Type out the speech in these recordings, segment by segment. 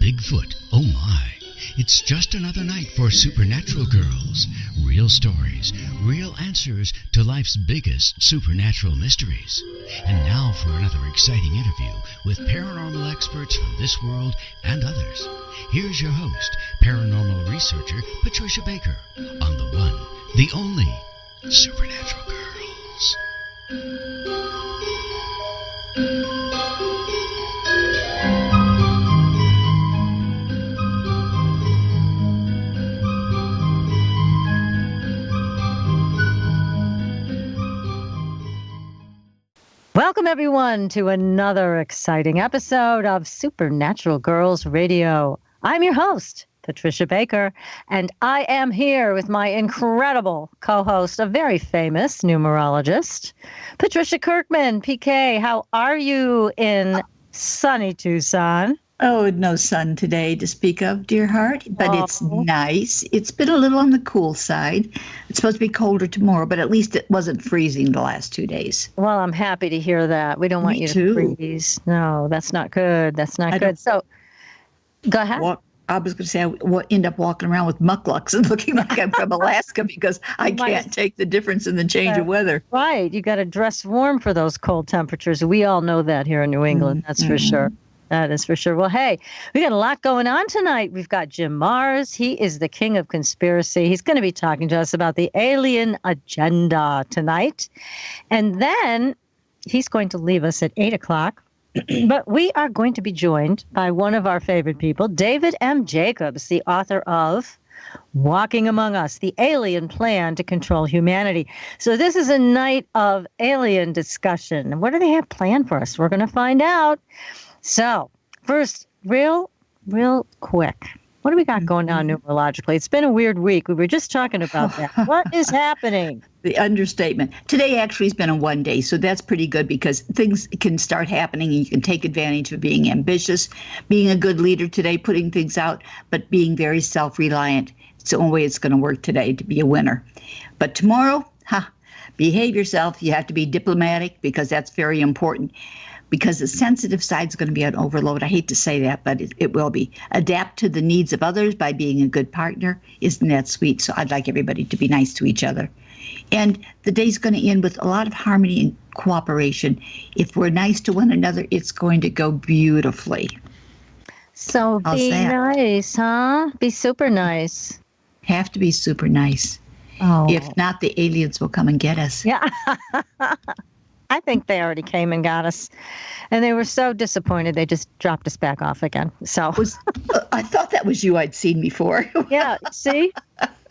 Bigfoot, oh my. It's just another night for Supernatural Girls. Real stories, real answers to life's biggest supernatural mysteries. And now for another exciting interview with paranormal experts from this world and others. Here's your host, paranormal researcher Patricia Baker, on the one, the only Supernatural Girls. Welcome, everyone, to another exciting episode of Supernatural Girls Radio. I'm your host, Patricia Baker, and I am here with my incredible co-host, a very famous numerologist, Patricia Kirkman. PK, how are you in sunny Tucson? Oh, no sun today to speak of, dear heart, but It's nice. It's been a little on the cool side. It's supposed to be colder tomorrow, but at least it wasn't freezing the last 2 days. Well, I'm happy to hear that. We don't want you to freeze. No, that's not good. That's not good. So, go ahead. I was going to say I end up walking around with mucklucks and looking like I'm from Alaska because I can't take the difference in the change of weather. Right. You got to dress warm for those cold temperatures. We all know that here in New England. That's for sure. That is for sure. Well, hey, we got a lot going on tonight. We've got Jim Marrs. He is the king of conspiracy. He's going to be talking to us about the alien agenda tonight. And then he's going to leave us at 8 o'clock. But we are going to be joined by one of our favorite people, David M. Jacobs, the author of Walking Among Us, the Alien Plan to Control Humanity. So this is a night of alien discussion. What do they have planned for us? We're going to find out. So, first, real quick, what do we got going on numerologically? It's been a weird week. We were just talking about that. What is happening? The understatement. Today actually has been a 1 day, so that's pretty good because things can start happening and you can take advantage of being ambitious, being a good leader today, putting things out, but being very self-reliant. It's the only way it's going to work today to be a winner. But tomorrow, behave yourself. You have to be diplomatic because that's very important. Because the sensitive side is going to be on overload. I hate to say that, but it will be. Adapt to the needs of others by being a good partner. Isn't that sweet? So I'd like everybody to be nice to each other. And the day's going to end with a lot of harmony and cooperation. If we're nice to one another, it's going to go beautifully. So be nice, huh? Be super nice. Have to be super nice. Oh. If not, the aliens will come and get us. Yeah. I think they already came and got us, and they were so disappointed they just dropped us back off again. So I thought that was you I'd seen before. Yeah, see,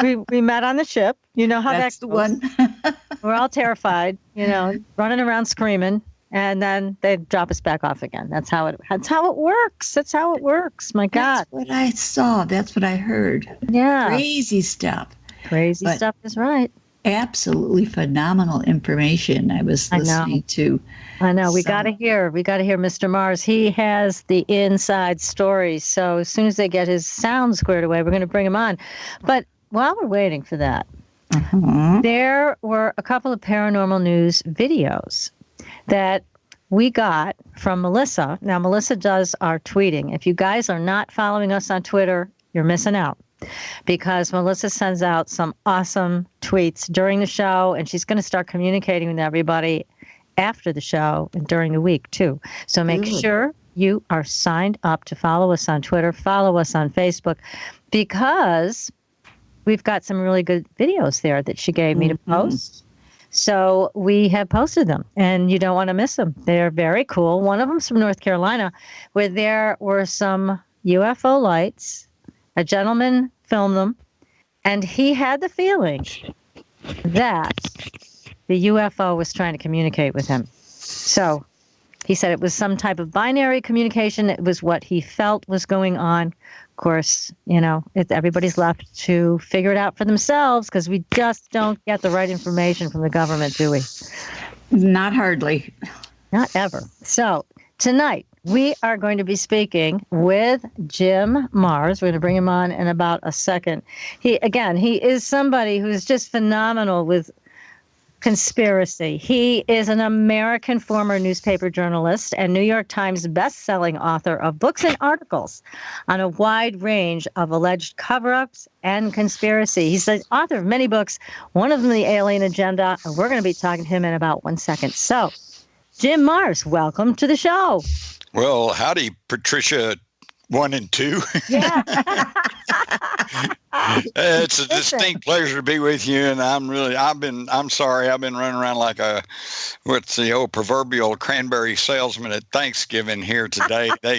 we met on the ship. You know how that's that goes. The one. We're all terrified, running around screaming, and then they drop us back off again. That's how it works. That's how it works. My God. That's what I saw. That's what I heard. Yeah. Crazy stuff. Crazy stuff is right. Absolutely phenomenal information I was listening to. I know. We got to hear Mr. Marrs. He has the inside stories. So as soon as they get his sound squared away, we're going to bring him on. But while we're waiting for that, there were a couple of paranormal news videos that we got from Melissa. Now, Melissa does our tweeting. If you guys are not following us on Twitter, you're missing out. Because Melissa sends out some awesome tweets during the show, and she's going to start communicating with everybody after the show and during the week, too. So make sure you are signed up to follow us on Twitter, follow us on Facebook, because we've got some really good videos there that she gave me to post. So we have posted them, and you don't want to miss them. They're very cool. One of them's from North Carolina, where there were some UFO lights. A gentleman filmed them, and he had the feeling that the UFO was trying to communicate with him. So he said it was some type of binary communication. It was what he felt was going on. Of course, everybody's left to figure it out for themselves because we just don't get the right information from the government, do we? Not hardly. Not ever. So tonight, we are going to be speaking with Jim Marrs. We're going to bring him on in about a second. He is somebody who's just phenomenal with conspiracy. He is an American former newspaper journalist and New York Times best-selling author of books and articles on a wide range of alleged cover-ups and conspiracy. He's the author of many books, one of them, The Alien Agenda, and we're going to be talking to him in about 1 second. So, Jim Marrs, welcome to the show. Well, howdy, Patricia 1 and 2. Yeah. It's a distinct pleasure to be with you, and I'm sorry, I've been running around like what's the old proverbial cranberry salesman at Thanksgiving here today. They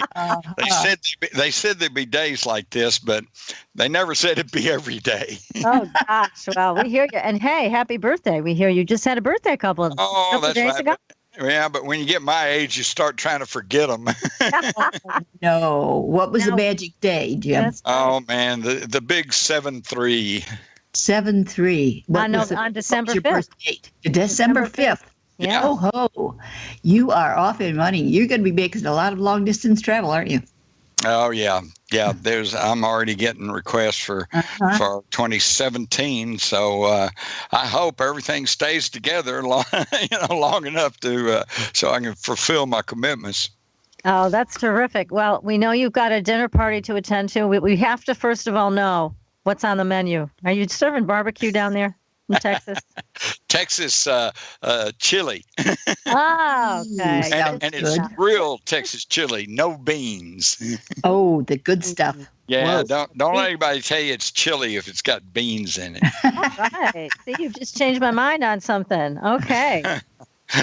said there'd be days like this, but they never said it'd be every day. Oh gosh, well, we hear you, and hey, happy birthday! We hear you just had a birthday a couple of days right. ago. Yeah, but when you get my age, you start trying to forget them. No. What was the magic day, Jim? Oh, man, the big 7-3. 7-3. On December 5th. Birth date? December 5th. Yeah. Oh, ho. You are off in money. You're going to be making a lot of long-distance travel, aren't you? Oh, yeah. Yeah, I'm already getting requests for 2017. So I hope everything stays together long enough so I can fulfill my commitments. Oh, that's terrific. Well, we know you've got a dinner party to attend to. We have to, first of all, know what's on the menu. Are you serving barbecue down there in Texas? Texas chili. Oh, okay. and it's real Texas chili, no beans. Oh, the good stuff. Yeah, whoa. Don't let anybody tell you it's chili if it's got beans in it. All right. See, you've just changed my mind on something. Okay.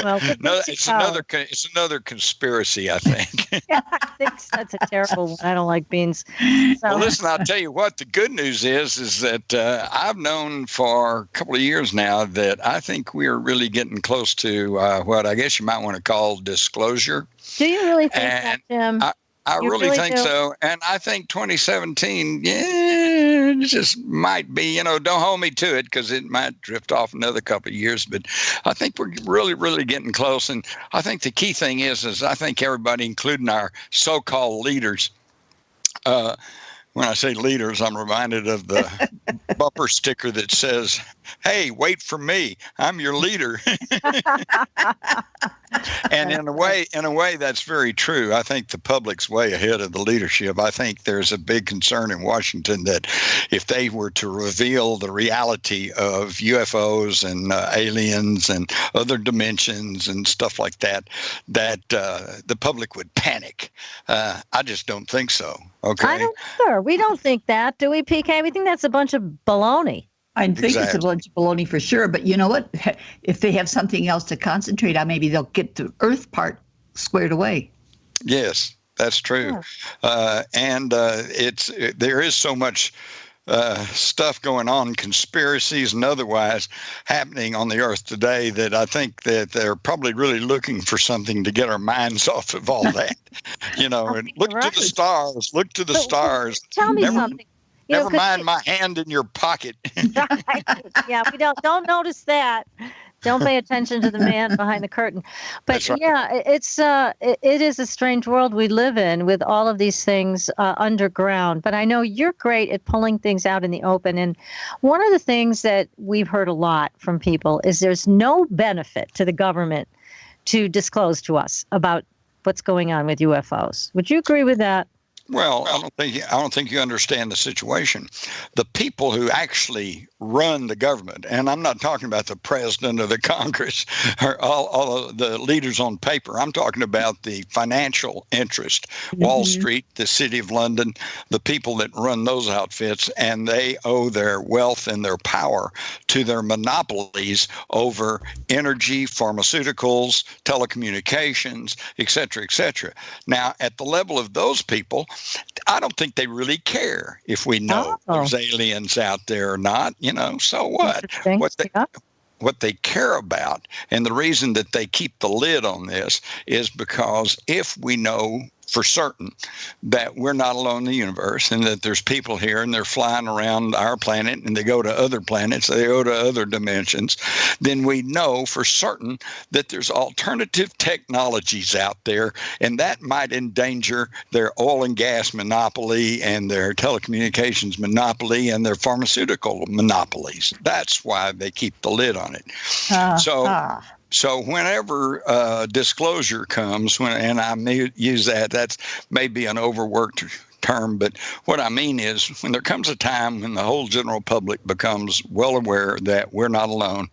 Well, no, it's another conspiracy, I think. Yeah, I think that's a terrible one. I don't like beans. So. Well, listen, I'll tell you what. The good news is that I've known for a couple of years now that I think we are really getting close to what I guess you might want to call disclosure. Do you really think that, Jim? I really think so. And I think 2017, it just might be, don't hold me to it because it might drift off another couple of years. But I think we're really, really getting close. And I think the key thing is I think everybody, including our so-called leaders, when I say leaders, I'm reminded of the bumper sticker that says, "Hey, wait for me. I'm your leader." And in a way, that's very true. I think the public's way ahead of the leadership. I think there's a big concern in Washington that if they were to reveal the reality of UFOs and aliens and other dimensions and stuff like that the public would panic. I just don't think so. Okay. I don't either. We don't think that, do we, PK? We think that's a bunch of baloney. I think it's a bunch of baloney for sure. But you know what? If they have something else to concentrate on, maybe they'll get the Earth part squared away. Yes, that's true. Yeah. And there is so much stuff going on, conspiracies and otherwise, happening on the Earth today that I think that they're probably really looking for something to get our minds off of all that. And look to the stars. Look to the stars. Tell me something. Never mind my hand in your pocket. Right. Yeah, we don't notice that. Don't pay attention to the man behind the curtain. But right. Yeah, it is a strange world we live in with all of these things underground. But I know you're great at pulling things out in the open. And one of the things that we've heard a lot from people is there's no benefit to the government to disclose to us about what's going on with UFOs. Would you agree with that? Well, I don't think you understand the situation. The people who actually run the government, and I'm not talking about the president or the Congress or all of the leaders on paper. I'm talking about the financial interest, Wall Street, the City of London, the people that run those outfits, and they owe their wealth and their power to their monopolies over energy, pharmaceuticals, telecommunications, et cetera, et cetera. Now, at the level of those people, I don't think they really care if we know there's aliens out there or not. So what? What they care about, and the reason that they keep the lid on this is because if we know for certain that we're not alone in the universe and that there's people here and they're flying around our planet and they go to other planets, they go to other dimensions, then we know for certain that there's alternative technologies out there, and that might endanger their oil and gas monopoly and their telecommunications monopoly and their pharmaceutical monopolies. That's why they keep the lid on it. So whenever disclosure comes, and I may use that's maybe an overworked term, but what I mean is when there comes a time when the whole general public becomes well aware that we're not alone,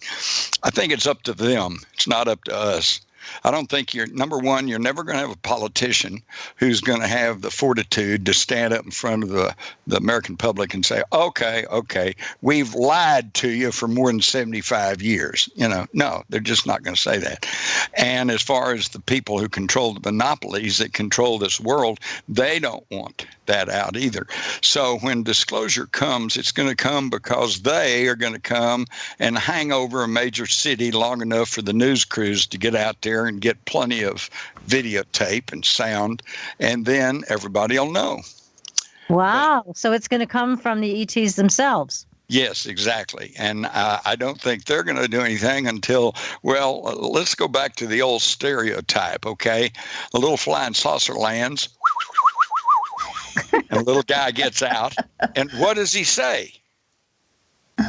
I think it's up to them. It's not up to us. I don't think number one, you're never going to have a politician who's going to have the fortitude to stand up in front of the American public and say, okay, we've lied to you for more than 75 years. No, they're just not going to say that. And as far as the people who control the monopolies that control this world, they don't want that out either. So when disclosure comes, it's going to come because they are going to come and hang over a major city long enough for the news crews to get out there and get plenty of videotape and sound, and then everybody will know. Wow. So it's going to come from the ETs themselves. Yes, exactly. And I don't think they're going to do anything until, let's go back to the old stereotype, okay? The little flying saucer lands, and a little guy gets out, and what does he say?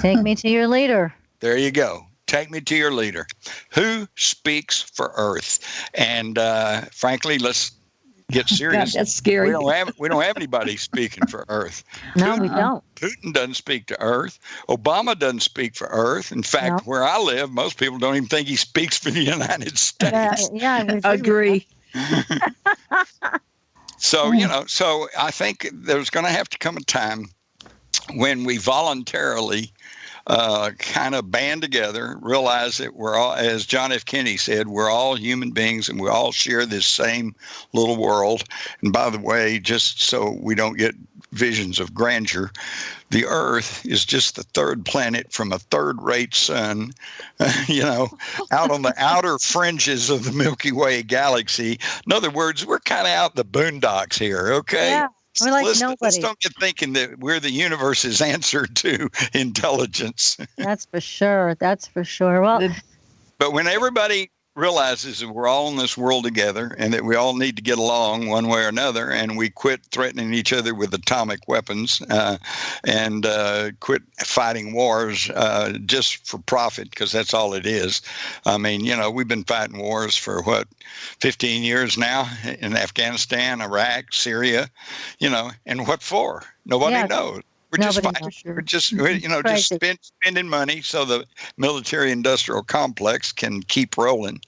Take me to your leader. There you go. Take me to your leader. Who speaks for Earth? And frankly, let's get serious. God, that's scary. We don't have anybody speaking for Earth. No, we don't. Putin doesn't speak to Earth. Obama doesn't speak for Earth. In fact, where I live, most people don't even think he speaks for the United States. Yeah, I agree. So, so I think there's going to have to come a time when we voluntarily kind of band together, realize that we're all, as John F. Kennedy said, we're all human beings and we all share this same little world. And by the way, just so we don't get visions of grandeur, the Earth is just the third planet from a third-rate sun, out on the outer fringes of the Milky Way galaxy. In other words, we're kind of out in the boondocks here, okay? Yeah. We're like nobody. Let's don't get thinking that we're the universe's answer to intelligence. That's for sure. Well, but when everybody realizes that we're all in this world together and that we all need to get along one way or another, and we quit threatening each other with atomic weapons and quit fighting wars just for profit, because that's all it is. I mean, we've been fighting wars for 15 years now in Afghanistan, Iraq, Syria, and what for? Nobody knows. We're just fighting. Sure. We're just, just spending money so the military-industrial complex can keep rolling.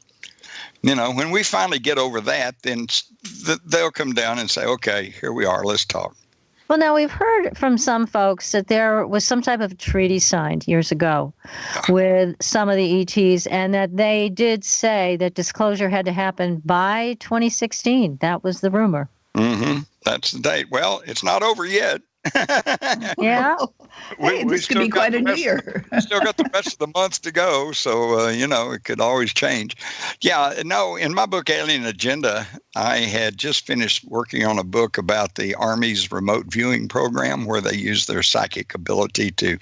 When we finally get over that, then they'll come down and say, okay, here we are, let's talk. Well, now we've heard from some folks that there was some type of treaty signed years ago with some of the ETs, and that they did say that disclosure had to happen by 2016. That was the rumor. Mm-hmm. That's the date. Well, it's not over yet. Yeah. This could be quite a new year. Still got the rest of the month to go, so it could always change. Yeah, no, in my book Alien Agenda, I had just finished working on a book about the Army's remote viewing program, where they use their psychic ability to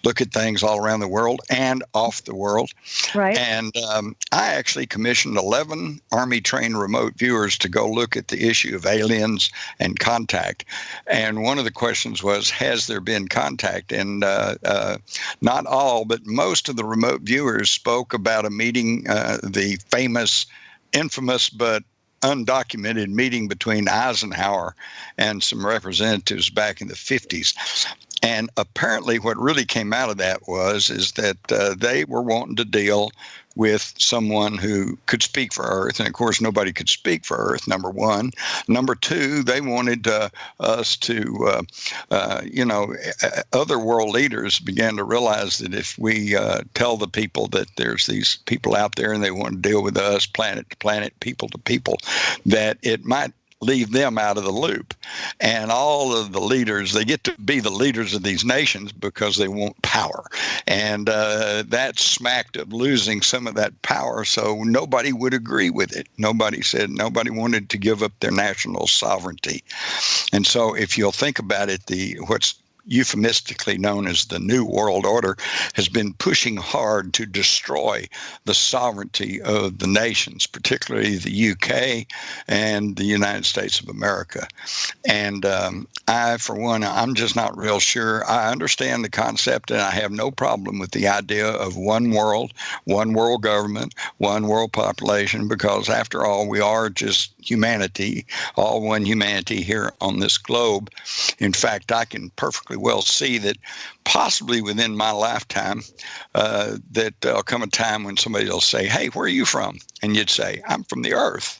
look at things all around the world and off the world. Right. And I actually commissioned 11 Army-trained remote viewers to go look at the issue of aliens and contact. And one of the questions was, has there been contact? And not all, but most of the remote viewers spoke about a meeting, the famous, infamous, but undocumented meeting between Eisenhower and some representatives back in the 50s. And apparently what really came out of that is that they were wanting to deal with someone who could speak for Earth. And of course, nobody could speak for Earth, number one. Number two, they wanted us to, other world leaders began to realize that if we tell the people that there's these people out there and they want to deal with us, planet to planet, people to people, that it might leave them out of the loop. And all of the leaders, they get to be the leaders of these nations because they want power. And that smacked of losing some of that power. So nobody would agree with it. Nobody wanted to give up their national sovereignty. And so if you'll think about it, what's euphemistically known as the New World Order has been pushing hard to destroy the sovereignty of the nations, particularly the UK and the United States of America. And I, for one, I'm just not real sure. I understand the concept, and I have no problem with the idea of one world government, one world population, because after all, we are just humanity, all one humanity here on this globe. In fact, I can perfectly well see that possibly within my lifetime, that there'll come a time when somebody will say, "Hey, where are you from?" And you'd say, "I'm from the earth."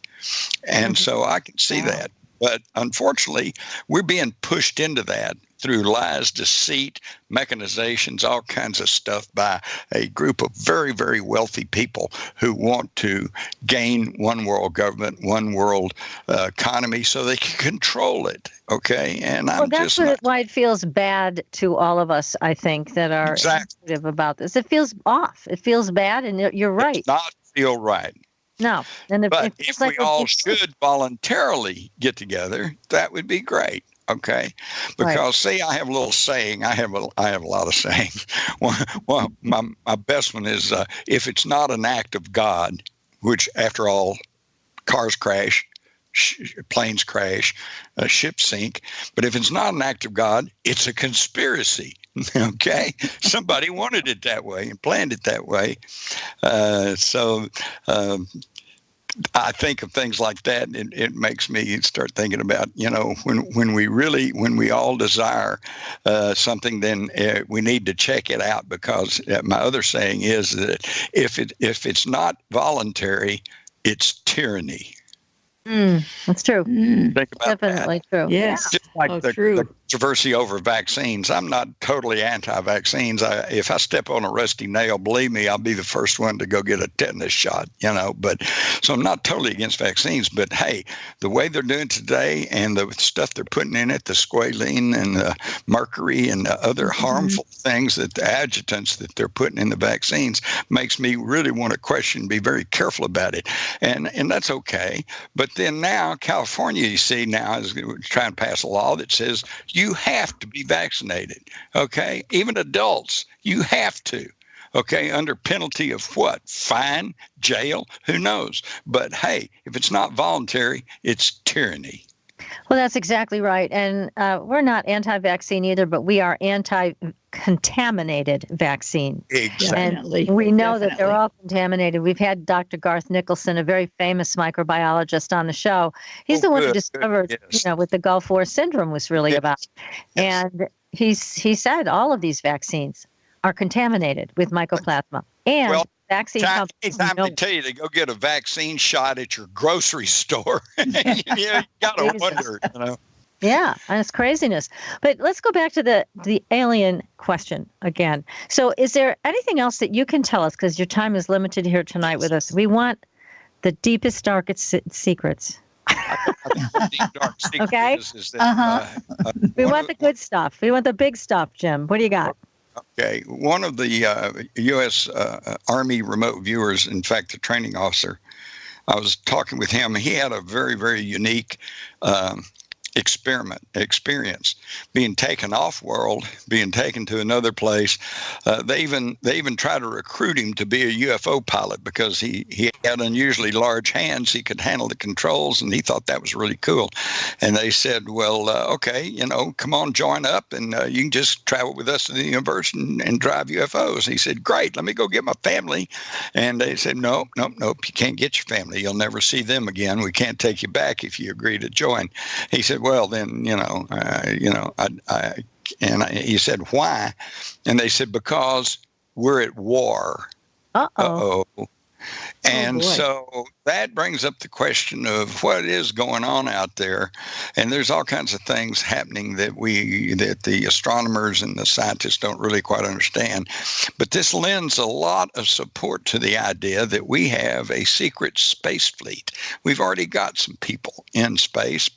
And so I can see that. But unfortunately, we're being pushed into that through lies, deceit, mechanizations, all kinds of stuff by a group of very, very wealthy people who want to gain one world government, one world economy so they can control it. Okay. And that's why it feels bad to all of us, I think, that are sensitive about this. It feels off. It feels bad. And you're right. It does not feel right. No. But if we all should voluntarily get together, that would be great. Okay, because see, I have a little saying. I have a lot of sayings. Well, my best one is if it's not an act of God, which after all, cars crash, planes crash, ships sink. But if it's not an act of God, it's a conspiracy. Okay, somebody wanted it that way and planned it that way. So I think of things like that, and it makes me start thinking about, when we all desire something, then we need to check it out, because my other saying is that if it's not voluntary, it's tyranny. That's true. Think about Definitely that. true. Yes. Just like the controversy over vaccines. I'm not totally anti-vaccines. If I step on a rusty nail, believe me, I'll be the first one to go get a tetanus shot, But so I'm not totally against vaccines. But hey, the way they're doing today and the stuff they're putting in it, the squalene and the mercury and the other harmful things, that the adjuvants that they're putting in the vaccines, makes me really want to question, be very careful about it. And that's okay. But then now California, you see, now is trying to pass a law that says you have to be vaccinated. Okay, even adults, you have to. Okay, under penalty of what? Fine, jail, who knows? But hey, if it's not voluntary, it's tyranny. Well, that's exactly right. And we're not anti-vaccine either, but we are anti-contaminated vaccine. Exactly. And we know that they're all contaminated. We've had Dr. Garth Nicholson, a very famous microbiologist, on the show. He's the one who discovered, what the Gulf War syndrome was really about. Yes. And he said all of these vaccines are contaminated with mycoplasma. And vaccine companies, time they tell you to go get a vaccine shot at your grocery store. You got to wonder, Yeah, and it's craziness. But let's go back to the alien question again. So is there anything else that you can tell us, because your time is limited here tonight with us? We want the deepest, darkest secrets. Dark secret okay? is that, we want the good stuff. We want the big stuff, Jim. What do you got? Okay. One of the U.S. Army remote viewers, in fact, the training officer, I was talking with him. He had a very, very unique experience being taken off world, being taken to another place. They even tried to recruit him to be a UFO pilot because he had unusually large hands. He could handle the controls, and he thought that was really cool. And they said, well, okay, come on, join up, and you can just travel with us to the universe and drive UFOs. He said, great, let me go get my family. And they said, nope, you can't get your family. You'll never see them again. We can't take you back if you agree to join. He said, well, then, he said, why? And they said, because we're at war. Uh-oh. And so that brings up the question of what is going on out there. And there's all kinds of things happening that the astronomers and the scientists don't really quite understand. But this lends a lot of support to the idea that we have a secret space fleet. We've already got some people in space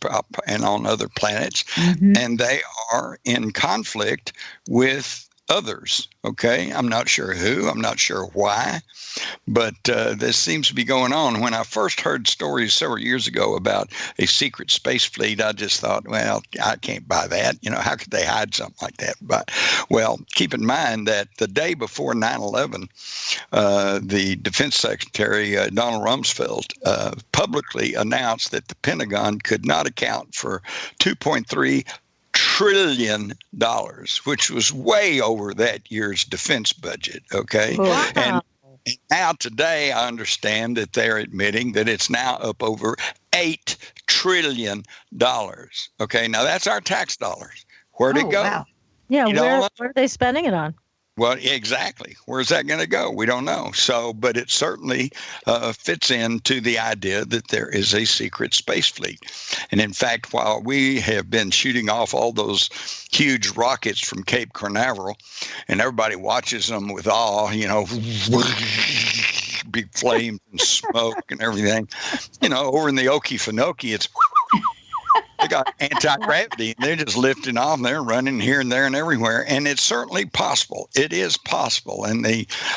and on other planets, and they are in conflict with others. Okay, I'm not sure who, I'm not sure why, but this seems to be going on. When I first heard stories several years ago about a secret space fleet, I just thought, well, I can't buy that. How could they hide something like that? But, well, keep in mind that the day before 9/11, the Defense Secretary, Donald Rumsfeld, publicly announced that the Pentagon could not account for $2.3 trillion, which was way over that year's defense budget. Okay. Wow. And now today, I understand that they're admitting that it's now up over $8 trillion. Okay. Now that's our tax dollars. Where'd it go? Wow. Yeah. Where are they spending it on? Well, exactly. Where's that going to go? We don't know. So, but it certainly fits into the idea that there is a secret space fleet. And in fact, while we have been shooting off all those huge rockets from Cape Canaveral, and everybody watches them with awe, big flames and smoke and everything, over in the Okefenokee, it's they got anti-gravity, and they're just lifting off, and they're running here and there and everywhere. And it's certainly possible. It is possible. And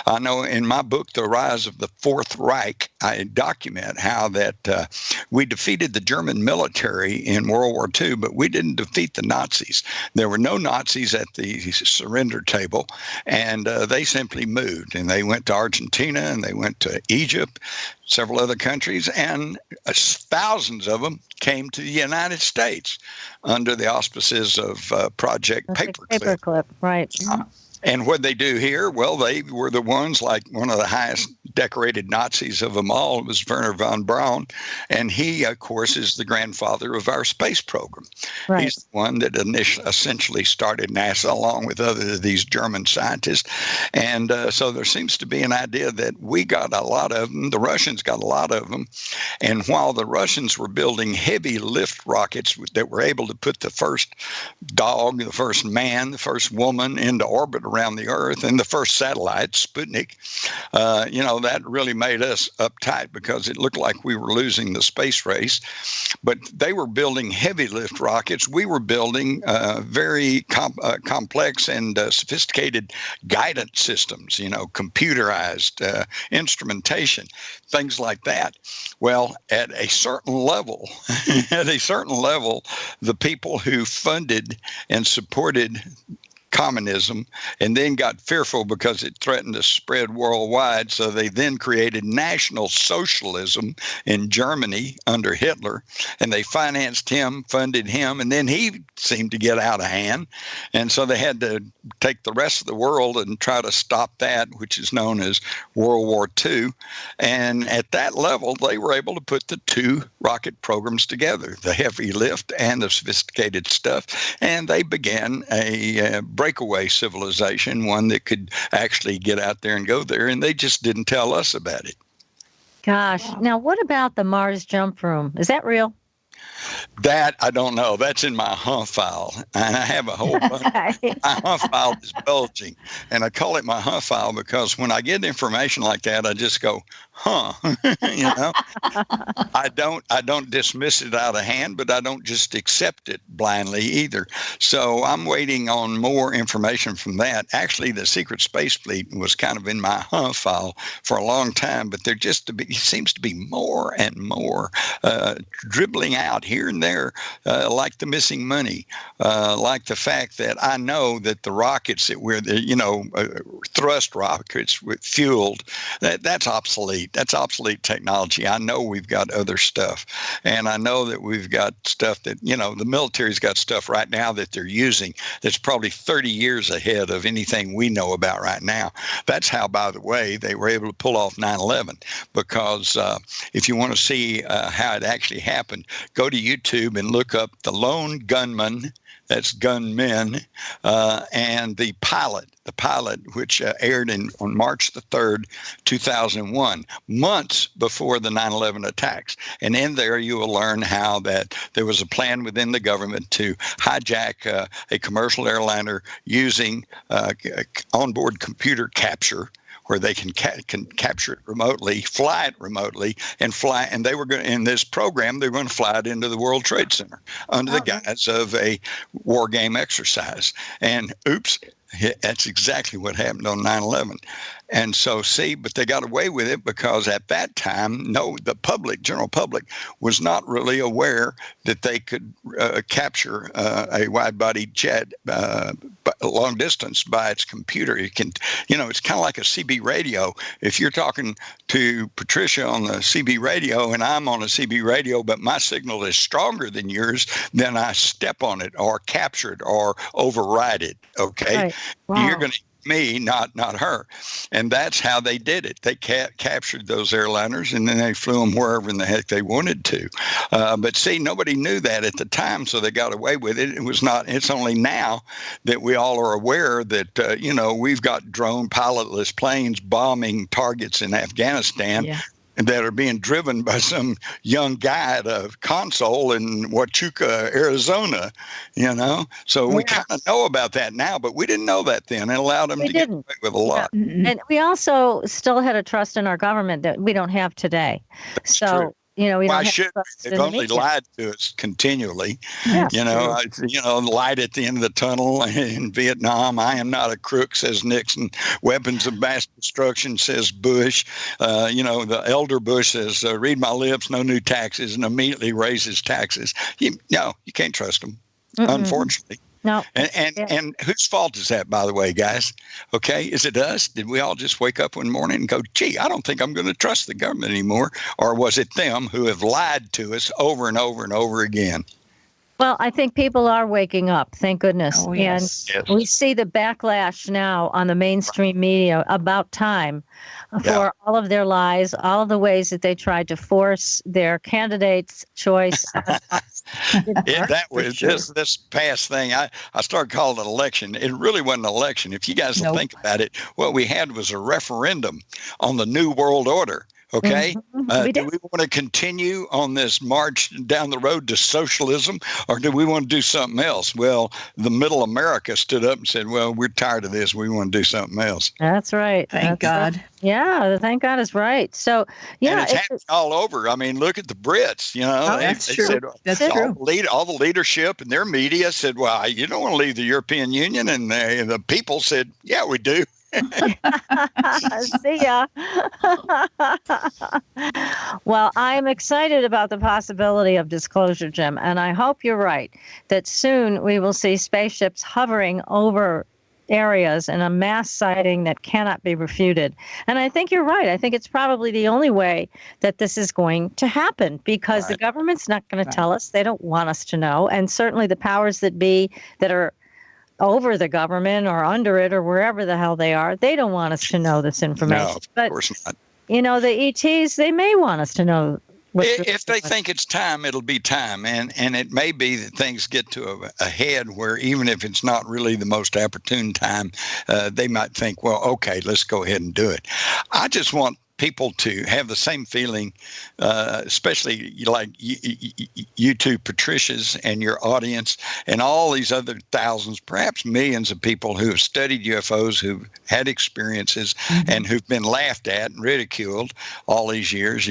I know in my book, The Rise of the Fourth Reich, I document how that we defeated the German military in World War II, but we didn't defeat the Nazis. There were no Nazis at the surrender table, and they simply moved. And they went to Argentina, and they went to Egypt, several other countries, and thousands of them came to the United States under the auspices of Project Paperclip. Paperclip, right. And what they do here, well, they were the ones, like one of the highest decorated Nazis of them all was Werner von Braun. And he, of course, is the grandfather of our space program. Right. He's the one that essentially started NASA along with other of these German scientists. And so there seems to be an idea that we got a lot of them. The Russians got a lot of them. And while the Russians were building heavy lift rockets that were able to put the first dog, the first man, the first woman into orbit around the Earth, and the first satellite, Sputnik, that really made us uptight because it looked like we were losing the space race. But they were building heavy lift rockets. We were building very complex and sophisticated guidance systems, computerized instrumentation, things like that. Well, at a certain level, the people who funded and supported communism and then got fearful because it threatened to spread worldwide. So they then created National Socialism in Germany under Hitler, and they financed him, funded him, and then he seemed to get out of hand. And so they had to take the rest of the world and try to stop that, which is known as World War II. And at that level, they were able to put the two rocket programs together, the heavy lift and the sophisticated stuff. And they began a breakaway civilization, one that could actually get out there and go there, and they just didn't tell us about it. Gosh. Now, what about the Mars jump room? Is that real? That I don't know. That's in my hunt file, and I have a whole bunch. My hunt file is bulging, and I call it my hunt file because when I get information like that, I just go, huh? I don't dismiss it out of hand, but I don't just accept it blindly either. So I'm waiting on more information from that. Actually, the secret space fleet was kind of in my hunt file for a long time, but there seems to be more and more dribbling out here and there, like the missing money, like the fact that I know that the rockets that we're, thrust rockets with fueled, that's obsolete. That's obsolete technology. I know we've got other stuff, and I know that we've got stuff that, the military's got stuff right now that they're using that's probably 30 years ahead of anything we know about right now. That's how, by the way, they were able to pull off 9/11, because if you want to see how it actually happened, go to YouTube and look up the lone gunman That's gunmen, and the pilot, which aired on March the 3rd, 2001, months before the 9/11 attacks. And in there, you will learn how that there was a plan within the government to hijack a commercial airliner using onboard computer capture, where they can capture it remotely, fly it remotely, and fly. And they were going in this program. They're going to fly it into the World Trade Center under the guise of a war game exercise. And oops, that's exactly what happened on 9/11. And so, but they got away with it because at that time, the general public was not really aware that they could capture a wide-body jet long distance by its computer. It can, it's kind of like a CB radio. If you're talking to Patricia on the CB radio and I'm on a CB radio, but my signal is stronger than yours, then I step on it or capture it or override it. Okay, right. Wow. You're going to me, not her. And that's how they did it. They captured those airliners and then they flew them wherever in the heck they wanted to. But see, nobody knew that at the time, so they got away with it. It's only now that we all are aware that, we've got drone pilotless planes bombing targets in Afghanistan. Yeah. That are being driven by some young guy at a console in Huachuca, Arizona, So we kind of know about that now, but we didn't know that then. It allowed them to get away with a lot. Yeah. And we also still had a trust in our government that we don't have today. That's true. We don't have trust. They've only lied to us continually. Yeah, light at the end of the tunnel in Vietnam. I am not a crook, says Nixon. Weapons of mass destruction, says Bush. The elder Bush says, read my lips, no new taxes, and immediately raises taxes. You can't trust them, unfortunately. No. And whose fault is that, by the way, guys? Okay, is it us? Did we all just wake up one morning and go, gee, I don't think I'm going to trust the government anymore? Or was it them who have lied to us over and over and over again? Well, I think people are waking up, thank goodness. Oh, yes. And we see the backlash now on the mainstream media about time for all of their lies, all of the ways that they tried to force their candidates' choice. That was this past thing. I started calling it election. It really wasn't an election. If you guys think about it, what we had was a referendum on the New World Order. Okay. Do we want to continue on this march down the road to socialism, or do we want to do something else? Well, the middle America stood up and said, well, we're tired of this. We want to do something else. That's right. Thank God. Right. Yeah, thank God is right. So, and it's happening all over. I mean, look at the Brits. That's true. Said, that's true. All the leadership and their media said, well, you don't want to leave the European Union. And the people said, yeah, we do. See ya. Well, I'm excited about the possibility of disclosure, Jim, and I hope you're right that soon we will see spaceships hovering over areas in a mass sighting that cannot be refuted. And I think you're right. I think it's probably the only way that this is going to happen because the government's not going to tell us. They don't want us to know. And certainly the powers that be that are over the government or under it or wherever the hell they are, they don't want us to know this information. No, of course not. The ETs, they may want us to know. If they think it's time, it'll be time. And it may be that things get to a head where even if it's not really the most opportune time, they might think, well, okay, let's go ahead and do it. I just want people to have the same feeling, especially like you two, Patricias, and your audience, and all these other thousands, perhaps millions of people who have studied UFOs, who've had experiences, and who've been laughed at and ridiculed all these years,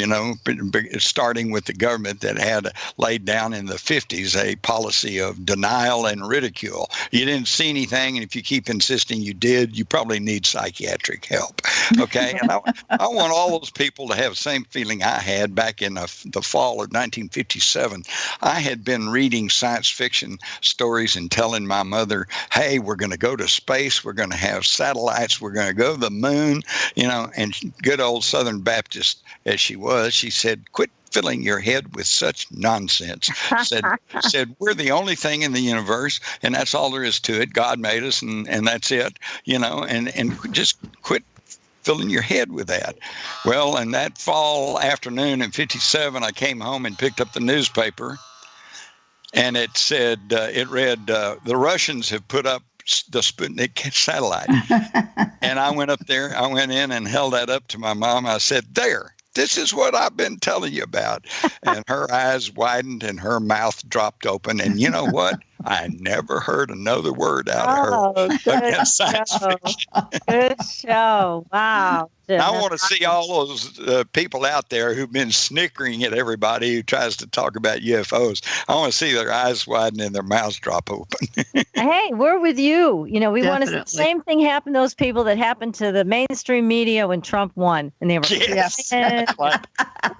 starting with the government that had laid down in the 50s a policy of denial and ridicule. You didn't see anything, and if you keep insisting you did, you probably need psychiatric help. Okay? And I want all those people to have the same feeling I had back in the fall of 1957. I had been reading science fiction stories and telling my mother, hey, we're going to go to space. We're going to have satellites. We're going to go to the moon. And good old Southern Baptist as she was, she said, quit filling your head with such nonsense. Said we're the only thing in the universe, and that's all there is to it. God made us, and that's it. And just quit filling your head with that. Well, in that fall afternoon in 57, I came home and picked up the newspaper, and it said, it read, the Russians have put up the Sputnik satellite. And I went up there, I went in and held that up to my mom. I said, there, this is what I've been telling you about. And her eyes widened and her mouth dropped open. And you know what? I never heard another word out of her. Good show. Good show. Wow. I want to see all those people out there who've been snickering at everybody who tries to talk about UFOs. I want to see their eyes widen and their mouths drop open. Hey, we're with you. You know, we want to see Definitely. the same thing happen to those people that happened to the mainstream media when Trump won. And they were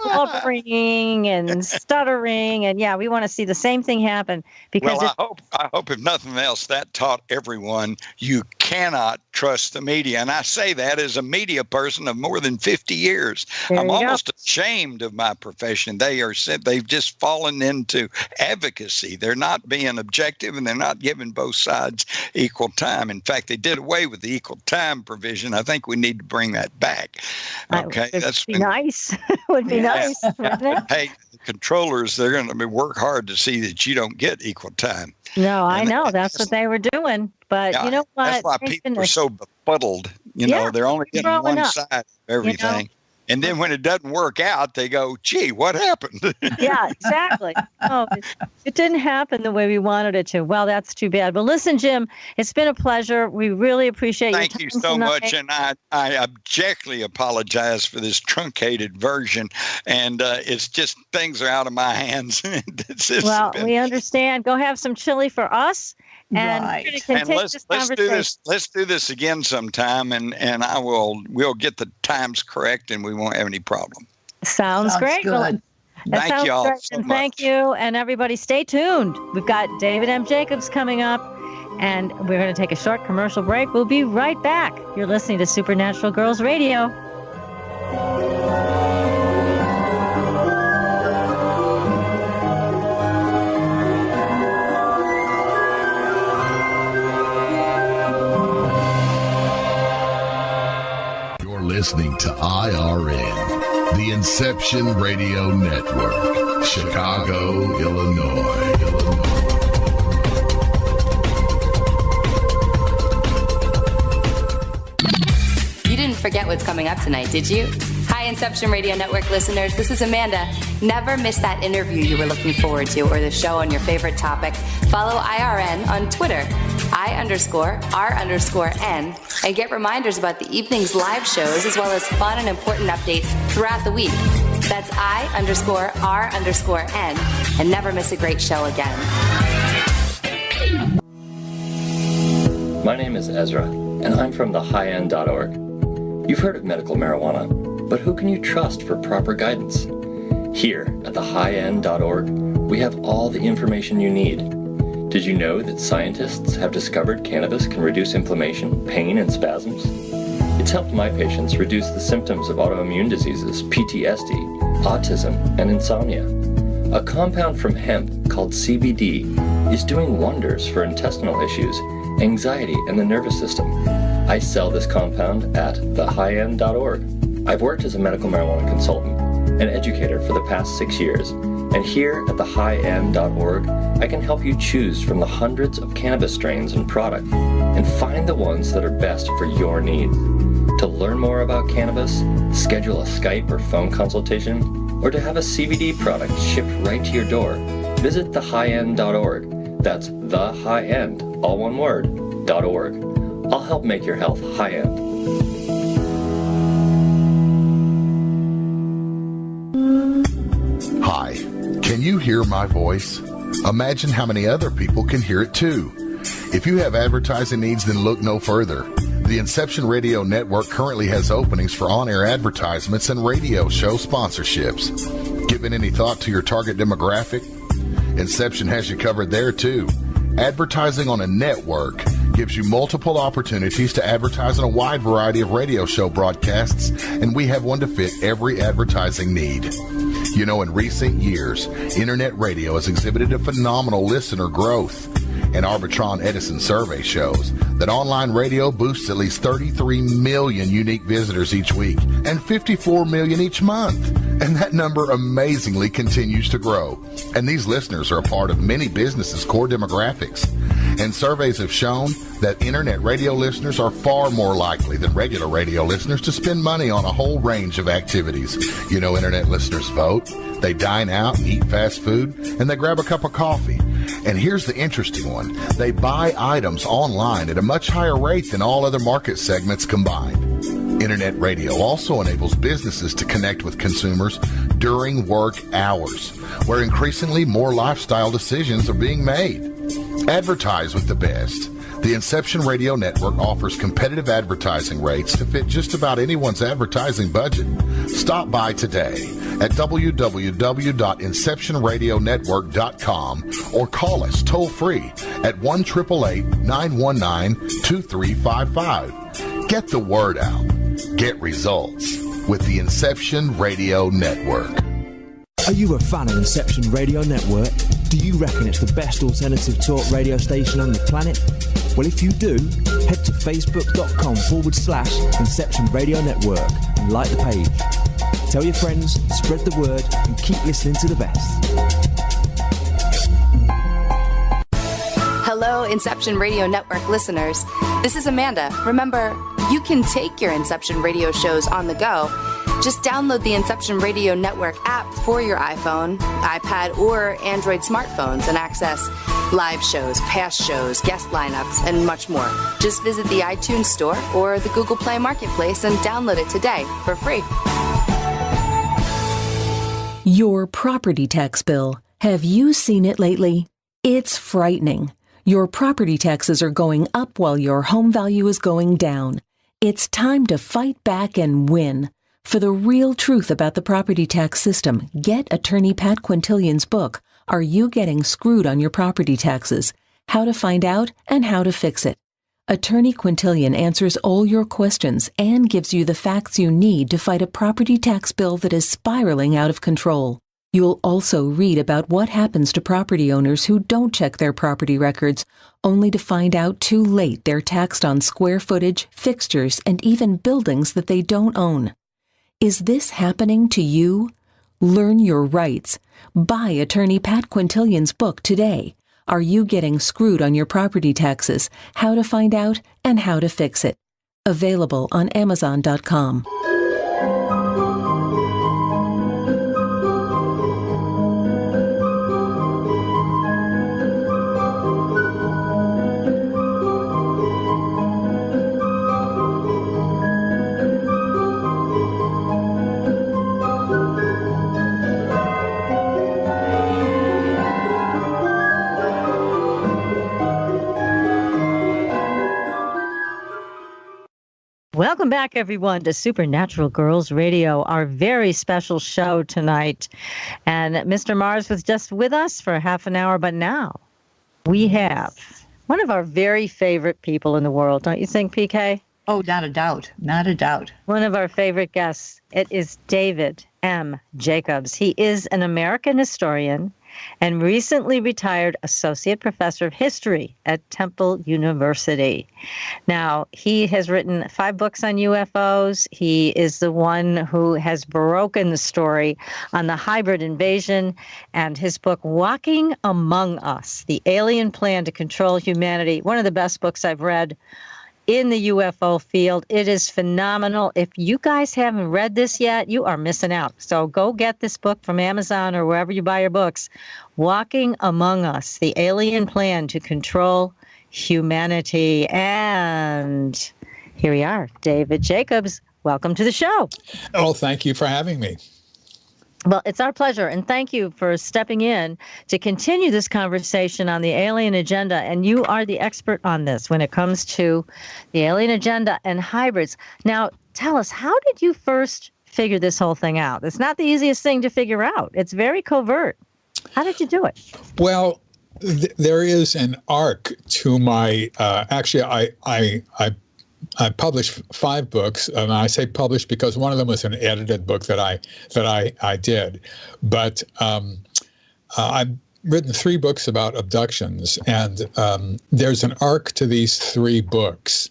blubbering and stuttering. And yeah, we want to see the same thing happen. Because Well, I hope if nothing else, that taught everyone you cannot trust the media. And I say that as a media person of more than 50 years. I'm almost ashamed of my profession. They've just fallen into advocacy. They're not being objective and they're not giving both sides equal time. In fact, they did away with the equal time provision. I think we need to bring that back. Okay, that's nice. It would be nice, wouldn't it? Hey, the controllers, they're going to work hard to see that you don't get equal time. No, I know. That's what they were doing. But you know what? That's why people are so befuddled. You know, they're only getting one side of everything. You know? And then when it doesn't work out, they go, gee, what happened? Yeah, exactly. Oh, it didn't happen the way we wanted it to. Well, that's too bad. But listen, Jim, it's been a pleasure. We really appreciate your time. Thank you so much. And I abjectly apologize for this truncated version. And it's just things are out of my hands. We understand. Go have some chili for us. And let's do this again sometime, and we'll get the times correct, and we won't have any problem. Sounds great. Good. Thank you all so much. Thank you, and everybody, stay tuned. We've got David M. Jacobs coming up, and we're going to take a short commercial break. We'll be right back. You're listening to Supernatural Girls Radio. Listening to IRN, the Inception Radio Network, Chicago, Illinois. You didn't forget what's coming up tonight, did you? Hi, Inception Radio Network listeners. This is Amanda. Never miss that interview you were looking forward to or the show on your favorite topic. Follow IRN on Twitter, I_R_N, and get reminders about the evening's live shows as well as fun and important updates throughout the week. That's I_R_N, and never miss a great show again. My name is Ezra, and I'm from thehighendorg. You've heard of medical marijuana, but who can you trust for proper guidance? Here at thehighendorg, we have all the information you need. Did you know that scientists have discovered cannabis can reduce inflammation, pain, and spasms? It's helped my patients reduce the symptoms of autoimmune diseases, PTSD, autism, and insomnia. A compound from hemp called CBD is doing wonders for intestinal issues, anxiety, and the nervous system. I sell this compound at thehighendorg. I've worked as a medical marijuana consultant and educator for the past 6 years, and here at thehighendorg, I can help you choose from the hundreds of cannabis strains and products and find the ones that are best for your needs. To learn more about cannabis, schedule a Skype or phone consultation, or to have a CBD product shipped right to your door, visit thehighendorg. That's thehighendorg, all one word, .org. I'll help make your health high-end. Hi, can you hear my voice? Imagine how many other people can hear it too. If you have advertising needs, then look no further. The Inception Radio Network currently has openings for on-air advertisements and radio show sponsorships. Given any thought to your target demographic? Inception has you covered there too. Advertising on a network gives you multiple opportunities to advertise on a wide variety of radio show broadcasts, and we have one to fit every advertising need. You know, in recent years, internet radio has exhibited a phenomenal listener growth. An Arbitron Edison survey shows that online radio boosts at least 33 million unique visitors each week and 54 million each month. And that number amazingly continues to grow. And these listeners are a part of many businesses' core demographics. And surveys have shown that internet radio listeners are far more likely than regular radio listeners to spend money on a whole range of activities. You know, internet listeners vote, they dine out and eat fast food, and they grab a cup of coffee. And here's the interesting one. They buy items online at a much higher rate than all other market segments combined. Internet radio also enables businesses to connect with consumers during work hours, where increasingly more lifestyle decisions are being made. Advertise with the best. The Inception Radio Network offers competitive advertising rates to fit just about anyone's advertising budget. Stop by today at www.inceptionradionetwork.com or call us toll-free at 1-888-919-2355. Get the word out. Get results with the Inception Radio Network. Are you a fan of Inception Radio Network? Do you reckon it's the best alternative talk radio station on the planet? Well, if you do, head to facebook.com/Inception Radio Network and like the page. Tell your friends, spread the word, and keep listening to the best. Hello, Inception Radio Network listeners. This is Amanda. Remember, you can take your Inception Radio shows on the go. Just download the Inception Radio Network app for your iPhone, iPad, or Android smartphones and access live shows, past shows, guest lineups, and much more. Just visit the iTunes Store or the Google Play Marketplace and download it today for free. Your property tax bill. Have you seen it lately? It's frightening. Your property taxes are going up while your home value is going down. It's time to fight back and win. For the real truth about the property tax system, get attorney Pat Quintilian's book, Are You Getting Screwed on Your Property Taxes? How to Find Out and How to Fix It. Attorney Quintilian answers all your questions and gives you the facts you need to fight a property tax bill that is spiraling out of control. You'll also read about what happens to property owners who don't check their property records, only to find out too late they're taxed on square footage, fixtures, and even buildings that they don't own. Is this happening to you? Learn your rights. Buy attorney Pat Quintilian's book today. Are You Getting Screwed on Your Property Taxes? How to Find Out and How to Fix It. Available on Amazon.com. Welcome back, everyone, to Supernatural Girls Radio, our very special show tonight. And Mr. Mars was just with us for half an hour, but now we have one of our very favorite people in the world, don't you think, PK? Oh, not a doubt. Not a doubt. One of our favorite guests. It is David M. Jacobs. He is an American historian and recently retired associate professor of history at Temple University. Now, he has written 5 books on UFOs. He is the one who has broken the story on the hybrid invasion, and his book, Walking Among Us, The Alien Plan to Control Humanity, one of the best books I've read in the UFO field. It is phenomenal. If you guys haven't read this yet, you are missing out. So go get this book from Amazon or wherever you buy your books. Walking Among Us, The Alien Plan to Control Humanity. And here we are. David Jacobs, welcome to the show. Oh, thank you for having me. Well, it's our pleasure, and thank you for stepping in to continue this conversation on the alien agenda. And you are the expert on this when it comes to the alien agenda and hybrids. Now, tell us, how did you first figure this whole thing out? It's not the easiest thing to figure out. It's very covert. How did you do it? Well, there is an arc to my. Actually, I published 5 books, and I say published because one of them was an edited book that I did. But written 3 books about abductions, and there's an arc to these 3 books.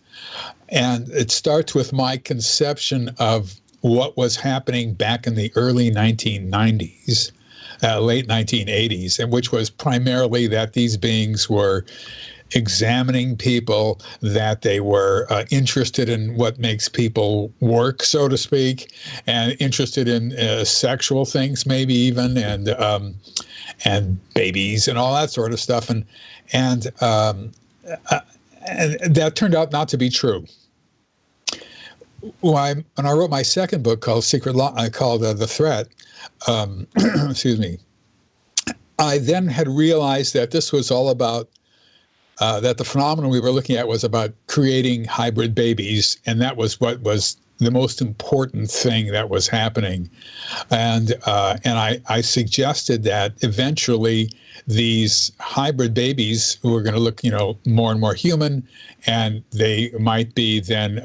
And it starts with my conception of what was happening back in the early 1990s, late 1980s, and which was primarily that these beings were examining people, that they were interested in what makes people work, so to speak, and interested in sexual things, maybe even, and babies and all that sort of stuff, and that turned out not to be true. When I wrote my second book called The Threat, excuse me, I then had realized that this was all about that the phenomenon we were looking at was about creating hybrid babies, and that was what was the most important thing that was happening. And I suggested that eventually these hybrid babies who were going to look, more and more human, and they might be then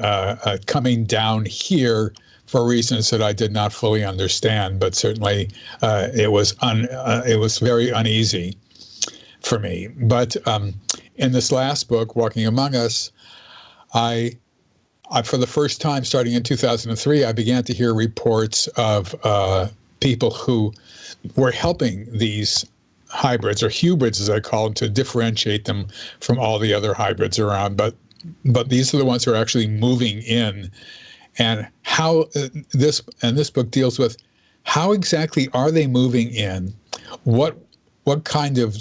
coming down here for reasons that I did not fully understand, but certainly it was very uneasy for me. But in this last book, Walking Among Us, I for the first time, starting in 2003, I began to hear reports of people who were helping these hybrids, or hubrids as I call them, to differentiate them from all the other hybrids around. But these are the ones who are actually moving in, and how this book deals with how exactly are they moving in, what kind of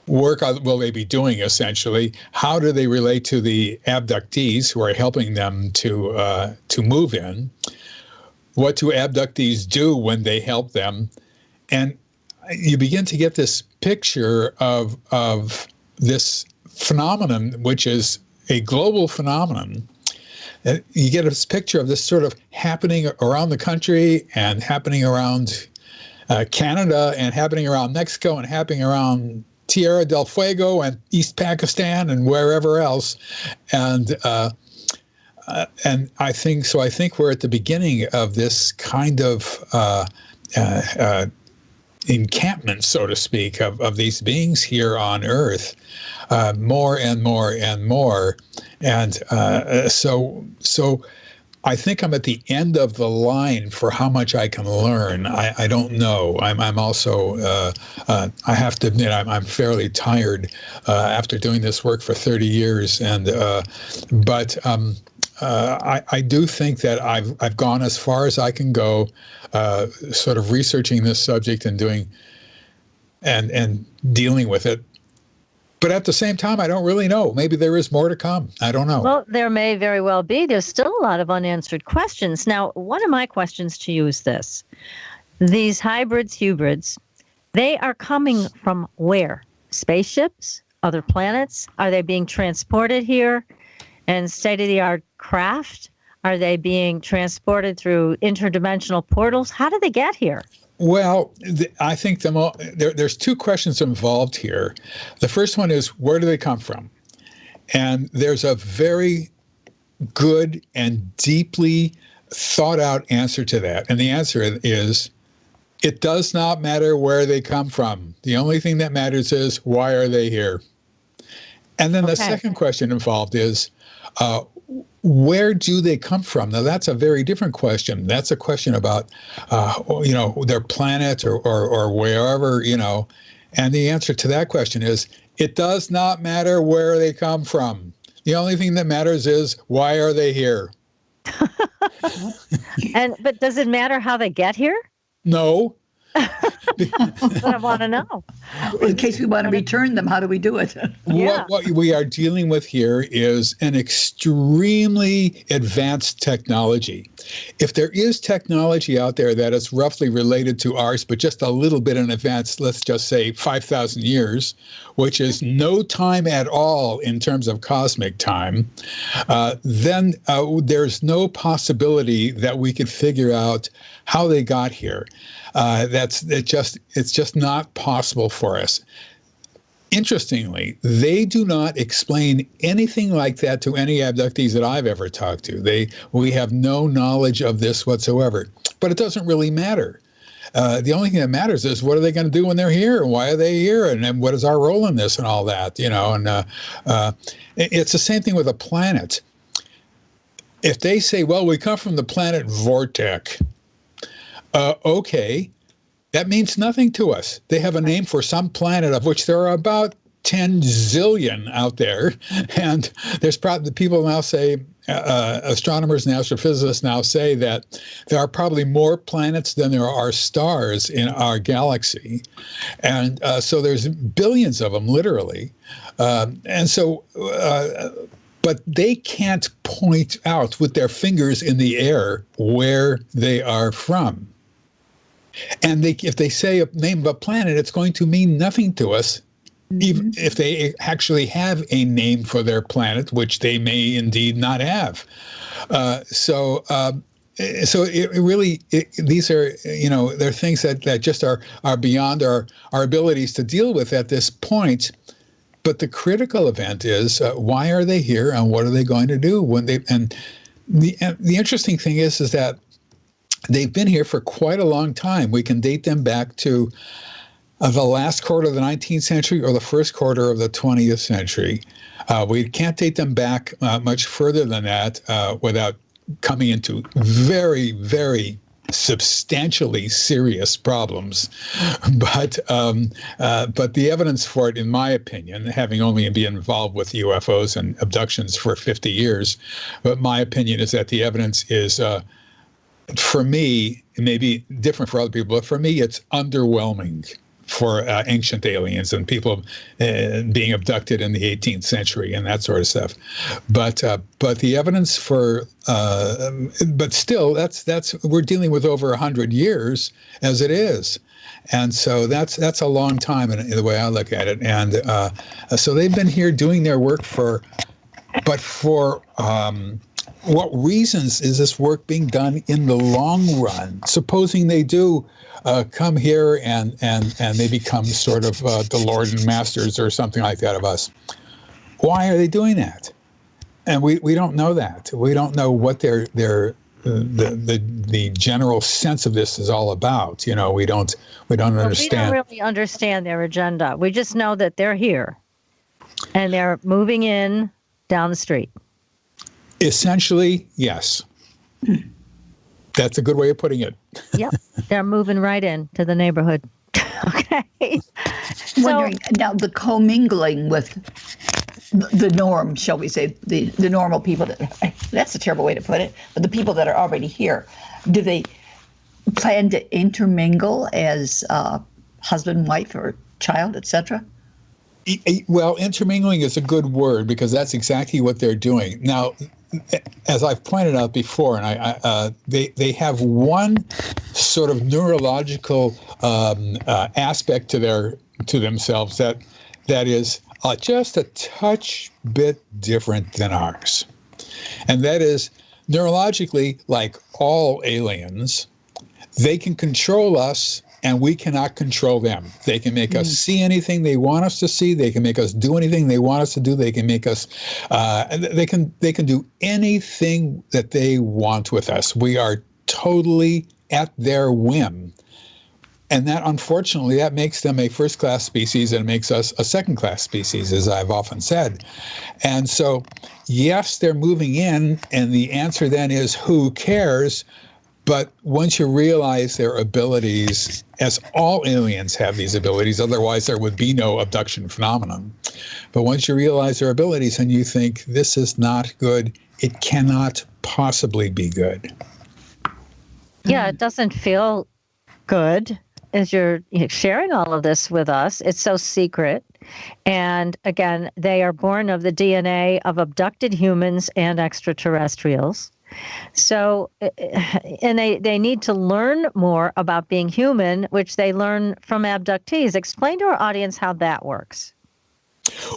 work will they be doing, essentially? How do they relate to the abductees who are helping them to move in? What do abductees do when they help them? And you begin to get this picture of this phenomenon, which is a global phenomenon. You get this picture of this sort of happening around the country, and happening around Canada, and happening around Mexico, and happening around Tierra del Fuego and East Pakistan and wherever else, and I think we're at the beginning of this kind of encampment, so to speak, of these beings here on Earth, more and more and more, and so I think I'm at the end of the line for how much I can learn. I don't know. I'm also, I have to admit, I'm fairly tired after doing this work for 30 years. And but I do think that I've gone as far as I can go, sort of researching this subject and doing and dealing with it. But at the same time, I don't really know. Maybe there is more to come. I don't know. Well, there may very well be. There's still a lot of unanswered questions. Now, one of my questions to you is this. These hybrids, they are coming from where? Spaceships? Other planets? Are they being transported here in state-of-the-art craft? Are they being transported through interdimensional portals? How do they get here? Well, I think there's 2 questions involved here. The first one is, where do they come from? And there's a very good and deeply thought out answer to that. And the answer is, it does not matter where they come from. The only thing that matters is, why are they here? And then the second question involved is, where do they come from? Now, that's a very different question. That's a question about, their planet or wherever, And the answer to that question is, it does not matter where they come from. The only thing that matters is, why are they here? But does it matter how they get here? No. That's what I want to know. In case we want to return them, how do we do it? What we are dealing with here is an extremely advanced technology. If there is technology out there that is roughly related to ours, but just a little bit in advance, let's just say 5,000 years, which is no time at all in terms of cosmic time, then there's no possibility that we could figure out how they got here. It's just not possible for us. Interestingly, they do not explain anything like that to any abductees that I've ever talked to. We have no knowledge of this whatsoever. But it doesn't really matter. The only thing that matters is what are they going to do when they're here, and why are they here, and then what is our role in this, and all that, And it's the same thing with a planet. If they say, well, we come from the planet Vortex, okay, that means nothing to us. They have a name for some planet, of which there are about 10 zillion out there. And there's probably people now say, astronomers and astrophysicists now say that there are probably more planets than there are stars in our galaxy. And so there's billions of them, literally. But they can't point out with their fingers in the air where they are from. And if they say a name of a planet, it's going to mean nothing to us, even if they actually have a name for their planet, which they may indeed not have. So it really, these are, they're things that just are beyond our abilities to deal with at this point. But the critical event is, why are they here, and what are they going to do when they? And the interesting thing is that they've been here for quite a long time. We can date them back to the last quarter of the 19th century or the first quarter of the 20th century. We can't date them back much further than that without coming into very, very substantially serious problems. But the evidence for it, in my opinion, having only been involved with UFOs and abductions for 50 years, but my opinion is that the evidence is, for me, it may be different for other people, but for me, it's underwhelming for ancient aliens and people being abducted in the 18th century and that sort of stuff. But the evidence for, but still, that's we're dealing with over 100 years as it is. And so that's a long time in the way I look at it. And so they've been here doing their work for what reasons is this work being done in the long run? Supposing they do come here and they become sort of the Lord and Masters or something like that of us. Why are they doing that? And we don't know that. We don't know what the general sense of this is all about. We don't understand. We don't really understand their agenda. We just know that they're here and they're moving in down the street. Essentially, yes. That's a good way of putting it. Yep. They're moving right into the neighborhood. Okay. Wondering, now the commingling with the norm, shall we say, the normal people, that's a terrible way to put it, but the people that are already here, do they plan to intermingle as husband, wife, or child, etc.? Well, intermingling is a good word because that's exactly what they're doing. Now, as I've pointed out before, and they have one sort of neurological aspect to themselves that is just a touch bit different than ours, and that is neurologically, like all aliens, they can control us. And we cannot control them. They can make us see anything they want us to see. They can make us do anything they want us to do. They can make us. They can do anything that they want with us. We are totally at their whim, and that, unfortunately, that makes them a first-class species and makes us a second-class species, as I've often said. And so, yes, they're moving in, and the answer then is, who cares? But once you realize their abilities, as all aliens have these abilities, otherwise there would be no abduction phenomenon. But once you realize their abilities and you think, this is not good, it cannot possibly be good. Yeah, it doesn't feel good as you're sharing all of this with us. It's so secret. And again, they are born of the DNA of abducted humans and extraterrestrials. So, and they need to learn more about being human, which they learn from abductees. Explain to our audience how that works.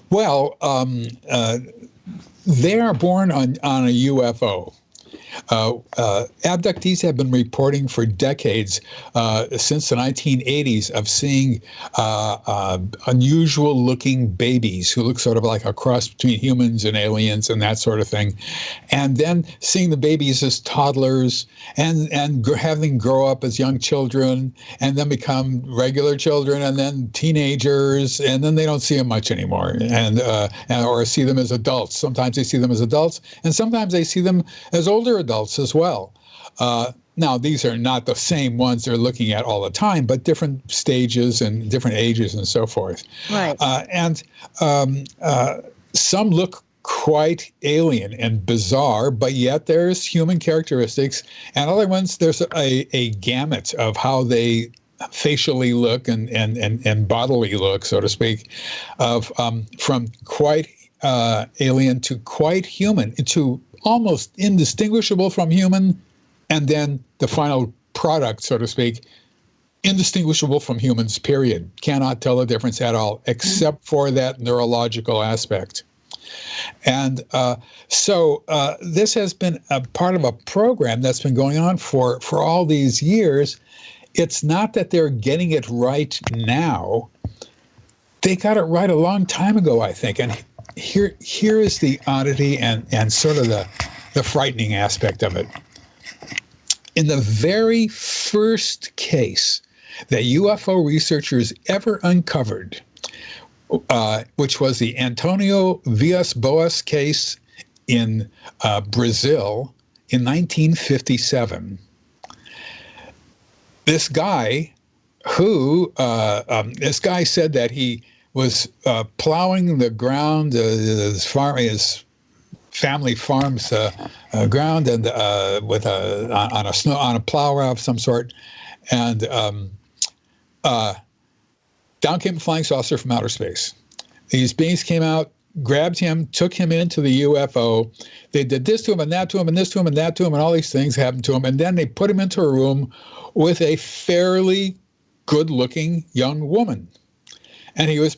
Well, they are born on a UFO. Abductees have been reporting for decades, since the 1980s, of seeing unusual-looking babies who look sort of like a cross between humans and aliens and that sort of thing, and then seeing the babies as toddlers and having grow up as young children and then become regular children and then teenagers, and then they don't see them much anymore, or see them as adults. Sometimes they see them as adults, and sometimes they see them as older adults as well. Now, these are not the same ones they're looking at all the time, but different stages and different ages and so forth. Right. Some look quite alien and bizarre, but yet there's human characteristics. And other ones, there's a gamut of how they facially look and bodily look, so to speak, of from quite alien to quite human, to almost indistinguishable from human, and then the final product, so to speak, indistinguishable from humans, period. Cannot tell the difference at all, except for that neurological aspect. And so this has been a part of a program that's been going on for all these years. It's not that they're getting it right now. They got it right a long time ago, I think. And here is the oddity and sort of the frightening aspect of it. In the very first case that UFO researchers ever uncovered, which was the Antonio Villas-Boas case in Brazil in 1957, this guy said that he was plowing the ground, his family farm's ground, and on a plow of some sort, and down came a flying saucer from outer space. These beings came out, grabbed him, took him into the UFO. They did this to him and that to him and this to him and that to him, and all these things happened to him. And then they put him into a room with a fairly good-looking young woman. And he was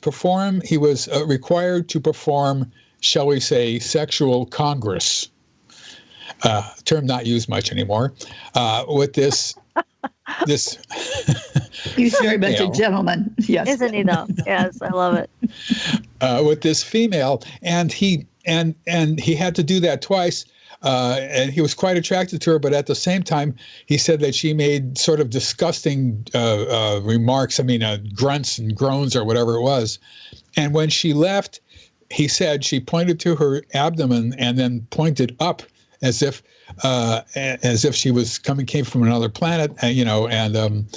required to perform, shall we say, sexual congress, term not used much anymore, with this He's very much a gentleman. Yes. Isn't he though? Yes, I love it. With this female, and he had to do that twice. And he was quite attracted to her, but at the same time, he said that she made sort of disgusting remarks. I mean, grunts and groans or whatever it was. And when she left, he said she pointed to her abdomen and then pointed up as if she came from another planet, and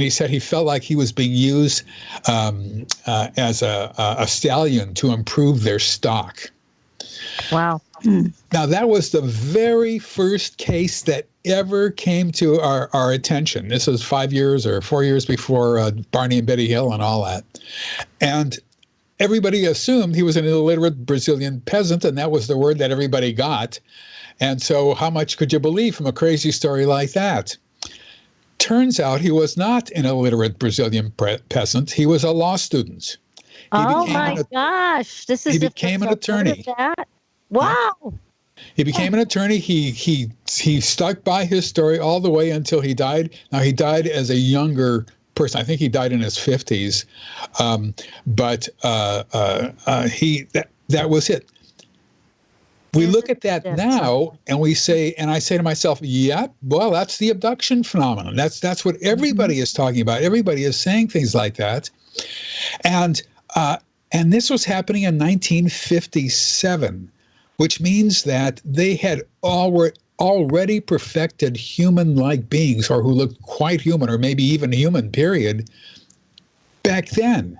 he said he felt like he was being used as a stallion to improve their stock. Wow. Now, that was the very first case that ever came to our attention. This was 5 years or 4 years before Barney and Betty Hill and all that. And everybody assumed he was an illiterate Brazilian peasant, and that was the word that everybody got. And so how much could you believe from a crazy story like that? Turns out he was not an illiterate Brazilian peasant. He was a law student. Oh, my gosh. He became an attorney. Wow. He became an attorney. He stuck by his story all the way until he died. Now, he died as a younger person. I think he died in his 50s. But that was it. We look at that now and we say, and I say to myself, yeah, well, that's the abduction phenomenon. That's what everybody is talking about. Everybody is saying things like that. And this was happening in 1957, which means that they had already perfected human-like beings, or who looked quite human, or maybe even human, period, back then.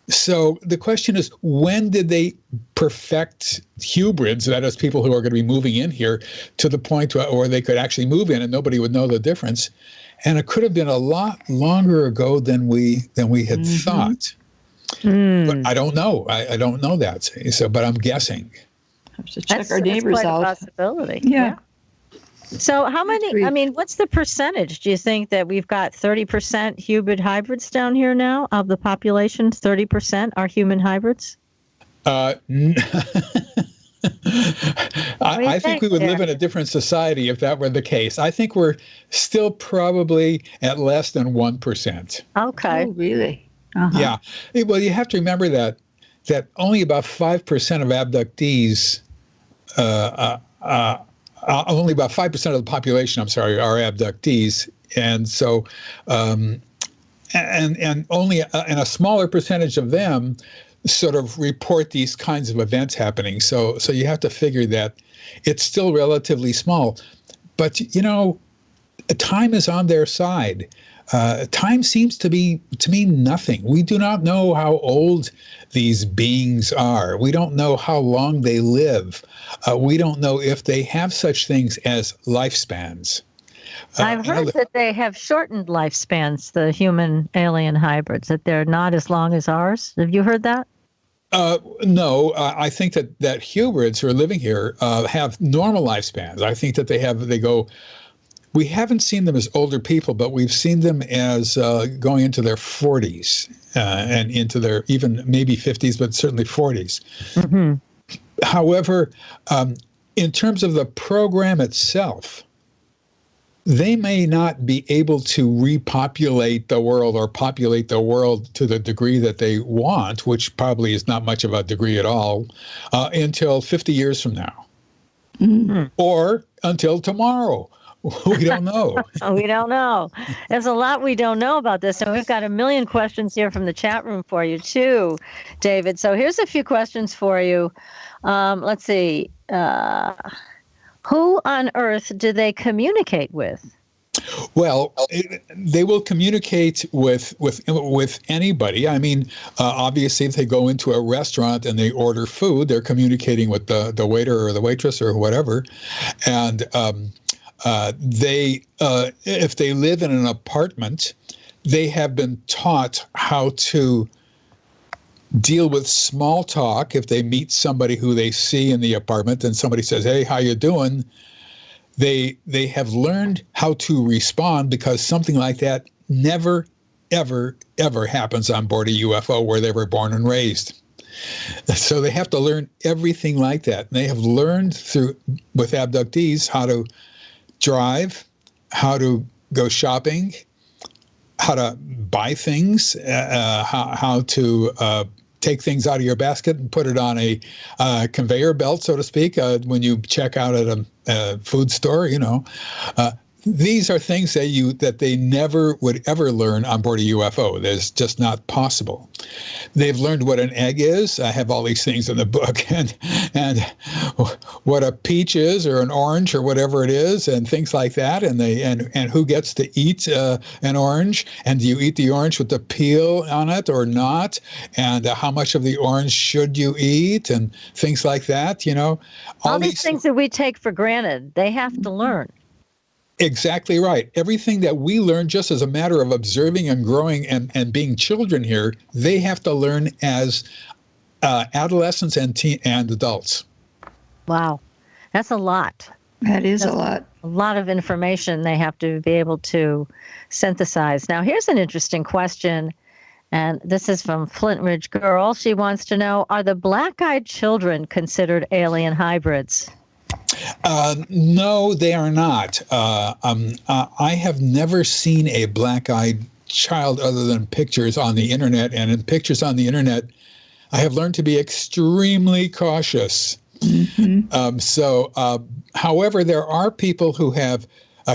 So the question is, when did they perfect hybrids, that is, people who are going to be moving in here, to the point where they could actually move in and nobody would know the difference? And it could have been a lot longer ago than we had thought. But I don't know. I don't know that. So, but I'm guessing. Have to check our neighbors out. That's quite a possibility. Yeah. So how many, what's the percentage? Do you think that we've got 30% human hybrids down here now of the population? 30% are human hybrids? I think we would live in a different society if that were the case. I think we're still probably at less than 1%. Okay. Oh, really? Yeah. Well, you have to remember that only about 5% of abductees, only about 5% of the population, are abductees. And so, and only and a smaller percentage of them sort of report these kinds of events happening. So you have to figure that it's still relatively small. But, time is on their side. Time seems to mean nothing. We do not know how old these beings are. We don't know how long they live. We don't know if they have such things as lifespans. I've heard that they have shortened lifespans, the human alien hybrids, that they're not as long as ours. Have you heard that? No, I think that hybrids who are living here have normal lifespans. I think that they go. We haven't seen them as older people, but we've seen them as going into their 40s and into their even maybe 50s, but certainly 40s. Mm-hmm. However, in terms of the program itself, they may not be able to repopulate the world or populate the world to the degree that they want, which probably is not much of a degree at all, until 50 years from now. Mm-hmm. Or until tomorrow. We don't know. We don't know. There's a lot we don't know about this. And we've got a million questions here from the chat room for you, too, David. So here's a few questions for you. Let's see. Who on Earth do they communicate with? Well, they will communicate with anybody. I mean, obviously, if they go into a restaurant and they order food, they're communicating with the waiter or the waitress or whatever. And if they live in an apartment, they have been taught how to deal with small talk. If they meet somebody who they see in the apartment and somebody says, "Hey, how you doing?" They have learned how to respond, because something like that never, ever, ever happens on board a UFO where they were born and raised. So they have to learn everything like that. And they have learned with abductees how to drive, how to go shopping, how to buy things, how to take things out of your basket and put it on a conveyor belt, so to speak, when you check out at a food store. These are things that they never would ever learn on board a UFO. That's just not possible. They've learned what an egg is. I have all these things in the book, and what a peach is, or an orange, or whatever it is, and things like that. And who gets to eat an orange, and do you eat the orange with the peel on it or not? And how much of the orange should you eat, and things like that. All these things that we take for granted, they have to learn. Exactly right. Everything that we learn just as a matter of observing and growing and being children here, they have to learn as adolescents and adults. Wow. That's a lot. That is a lot. A lot of information they have to be able to synthesize. Now, here's an interesting question, and this is from Flint Ridge Girl. She wants to know, are the black-eyed children considered alien hybrids? No, they are not. I have never seen a black-eyed child other than pictures on the internet. And in pictures on the internet, I have learned to be extremely cautious. Mm-hmm. However, there are people who have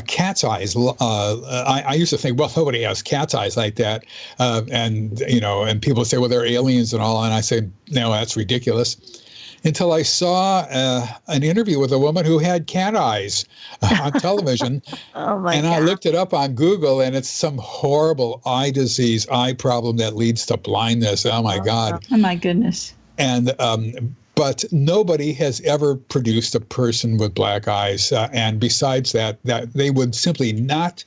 cat's eyes. I used to think, well, nobody has cat's eyes like that. And people say, well, they're aliens and all. And I say, no, that's ridiculous. Until I saw an interview with a woman who had cat eyes on television. Oh my and God. I looked it up on Google, and it's some horrible eye disease, eye problem that leads to blindness. Oh my God. Oh my goodness. And but nobody has ever produced a person with black eyes. And besides that they would simply not.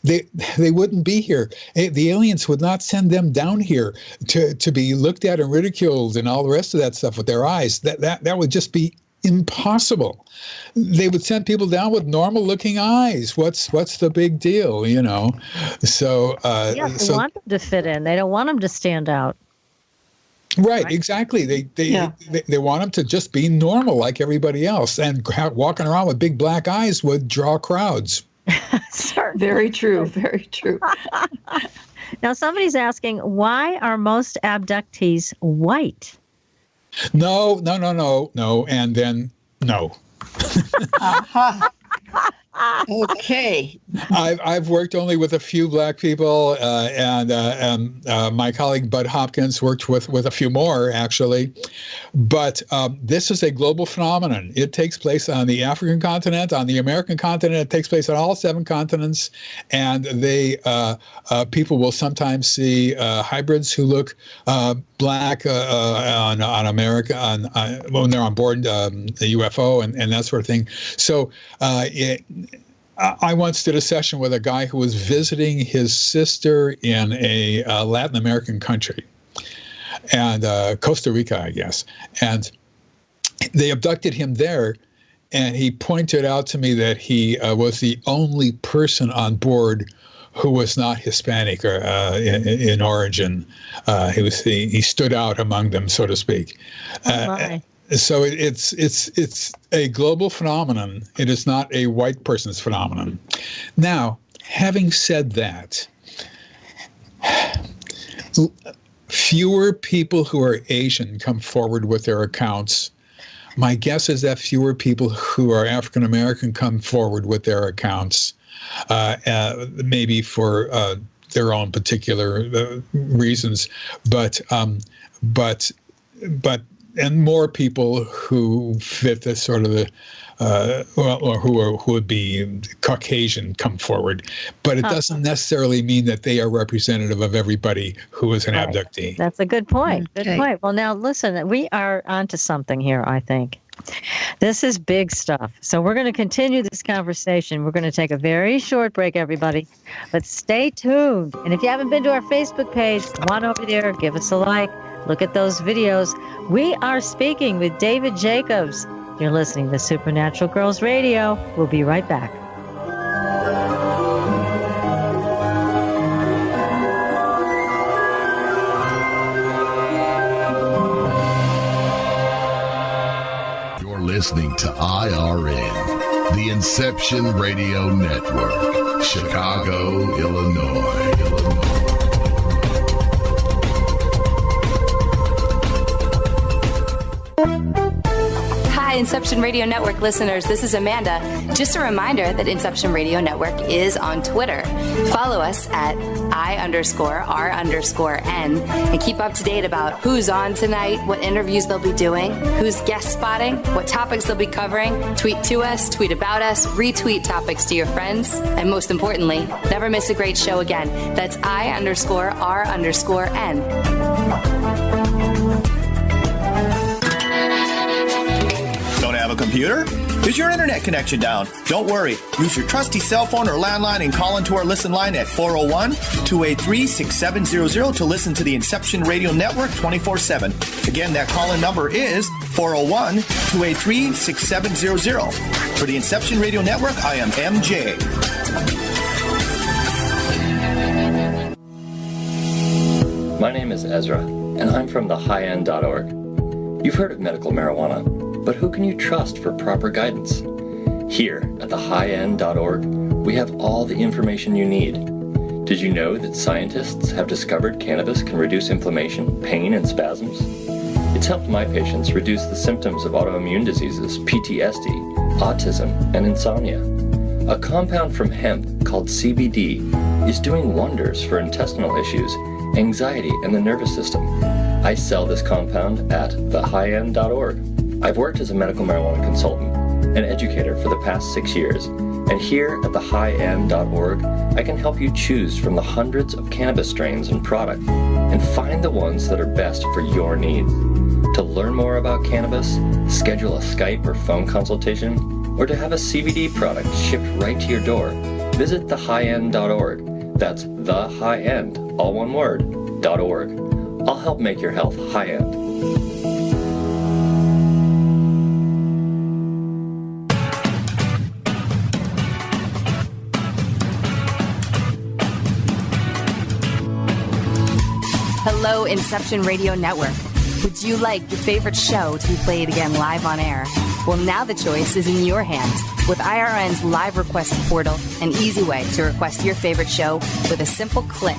They wouldn't be here. The aliens would not send them down here to be looked at and ridiculed and all the rest of that stuff with their eyes. That would just be impossible. They would send people down with normal looking eyes. What's the big deal, So they want them to fit in. They don't want them to stand out. Right, exactly. They want them to just be normal like everybody else, and walking around with big black eyes would draw crowds. Very true. Very true. Now, somebody's asking, why are most abductees white? No, and then no. Okay. I've worked only with a few black people, and my colleague Bud Hopkins worked with a few more, actually. But this is a global phenomenon. It takes place on the African continent, on the American continent. It takes place on all 7 continents, and people will sometimes see hybrids who look black on America when they're on board the UFO and that sort of thing. So I once did a session with a guy who was visiting his sister in a Latin American country, and Costa Rica, I guess. And they abducted him there, and he pointed out to me that he was the only person on board who was not Hispanic or in origin. He stood out among them, so to speak. So it's a global phenomenon. It is not a white person's phenomenon. Now, having said that, fewer people who are Asian come forward with their accounts. My guess is that fewer people who are African American come forward with their accounts, maybe for their own particular reasons, but and more people who fit the sort of or who would be Caucasian come forward, but it doesn't necessarily mean that they are representative of everybody who is an abductee. That's a good point. Okay. Good point. Well, now listen, we are onto something here, I think. This is big stuff. So we're going to continue this conversation. We're going to take a very short break, everybody, but stay tuned. And if you haven't been to our Facebook page, come on over there, give us a like, look at those videos. We are speaking with David Jacobs. You're listening to Supernatural Girls Radio. We'll be right back. You're listening to IRN, the Inception Radio Network, Chicago, Illinois. Hi, Inception Radio Network listeners. This is Amanda. Just a reminder that Inception Radio Network is on Twitter. Follow us at I_R_N and keep up to date about who's on tonight, what interviews they'll be doing, who's guest spotting, what topics they'll be covering. Tweet to us, tweet about us, retweet topics to your friends, and most importantly, never miss a great show again. That's I_R_N. A computer? Is your internet connection down? Don't worry. Use your trusty cell phone or landline and call into our listen line at 401-283-6700 to listen to the Inception Radio Network 24/7. Again, that call-in number is 401-283-6700. For the Inception Radio Network, I am MJ. My name is Ezra, and I'm from thehighendorg. You've heard of medical marijuana, but who can you trust for proper guidance? Here at thehighendorg, we have all the information you need. Did you know that scientists have discovered cannabis can reduce inflammation, pain, and spasms? It's helped my patients reduce the symptoms of autoimmune diseases, PTSD, autism, and insomnia. A compound from hemp called CBD is doing wonders for intestinal issues, anxiety, and the nervous system. I sell this compound at thehighendorg. I've worked as a medical marijuana consultant and educator for the past 6 years, and here at thehighendorg, I can help you choose from the hundreds of cannabis strains and products and find the ones that are best for your needs. To learn more about cannabis, schedule a Skype or phone consultation, or to have a CBD product shipped right to your door, visit thehighendorg. That's the high end, all one word, .org. I'll help make your health high-end. Hello, Inception Radio Network. Would you like your favorite show to be played again live on air? Well, now the choice is in your hands with IRN's live request portal, an easy way to request your favorite show with a simple click.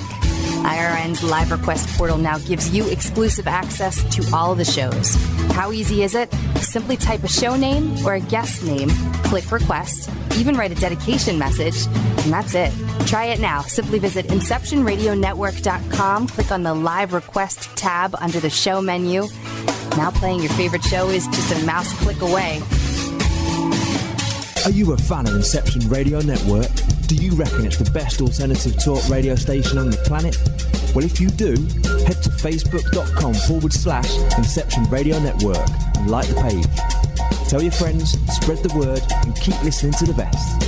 IRN's live request portal now gives you exclusive access to all the shows. How easy is it? Simply type a show name or a guest name, click request, even write a dedication message, and that's it. Try it now. Simply visit InceptionRadioNetwork.com, click on the live request tab under the show menu. Now playing your favorite show is just a mouse click away. Are you a fan of Inception Radio Network? Do you reckon it's the best alternative talk radio station on the planet? Well, if you do, head to facebook.com/Inception Radio Network and like the page. Tell your friends, spread the word, and keep listening to the best.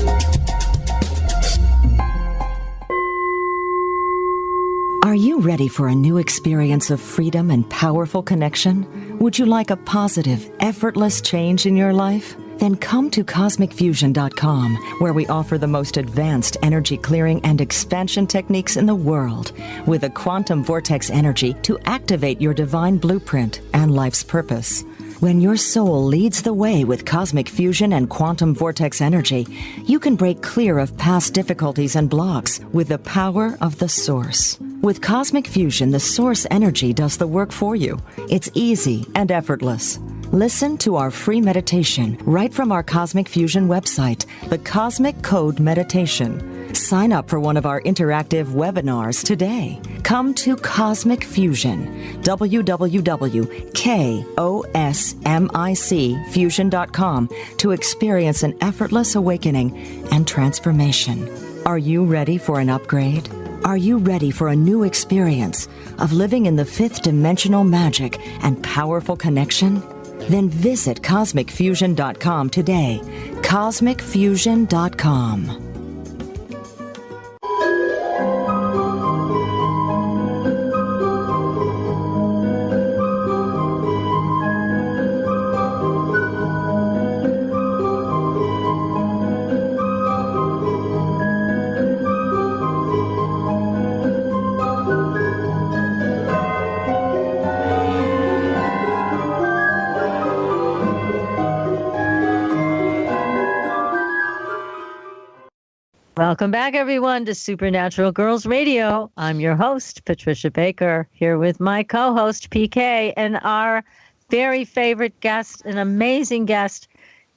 Are you ready for a new experience of freedom and powerful connection? Would you like a positive, effortless change in your life? Then come to CosmicFusion.com, where we offer the most advanced energy clearing and expansion techniques in the world, with a quantum vortex energy to activate your divine blueprint and life's purpose. When your soul leads the way with cosmic fusion and quantum vortex energy, you can break clear of past difficulties and blocks with the power of the source. With cosmic fusion, the source energy does the work for you. It's easy and effortless. Listen to our free meditation right from our Cosmic Fusion website, the Cosmic Code Meditation. Sign up for one of our interactive webinars today. Come to Cosmic Fusion, www.KOSMICfusion.com, to experience an effortless awakening and transformation. Are you ready for an upgrade? Are you ready for a new experience of living in the fifth dimensional magic and powerful connection? Then visit CosmicFusion.com today. CosmicFusion.com. Welcome back, everyone, to Supernatural Girls Radio. I'm your host, Patricia Baker, here with my co-host, PK, and our very favorite guest, an amazing guest,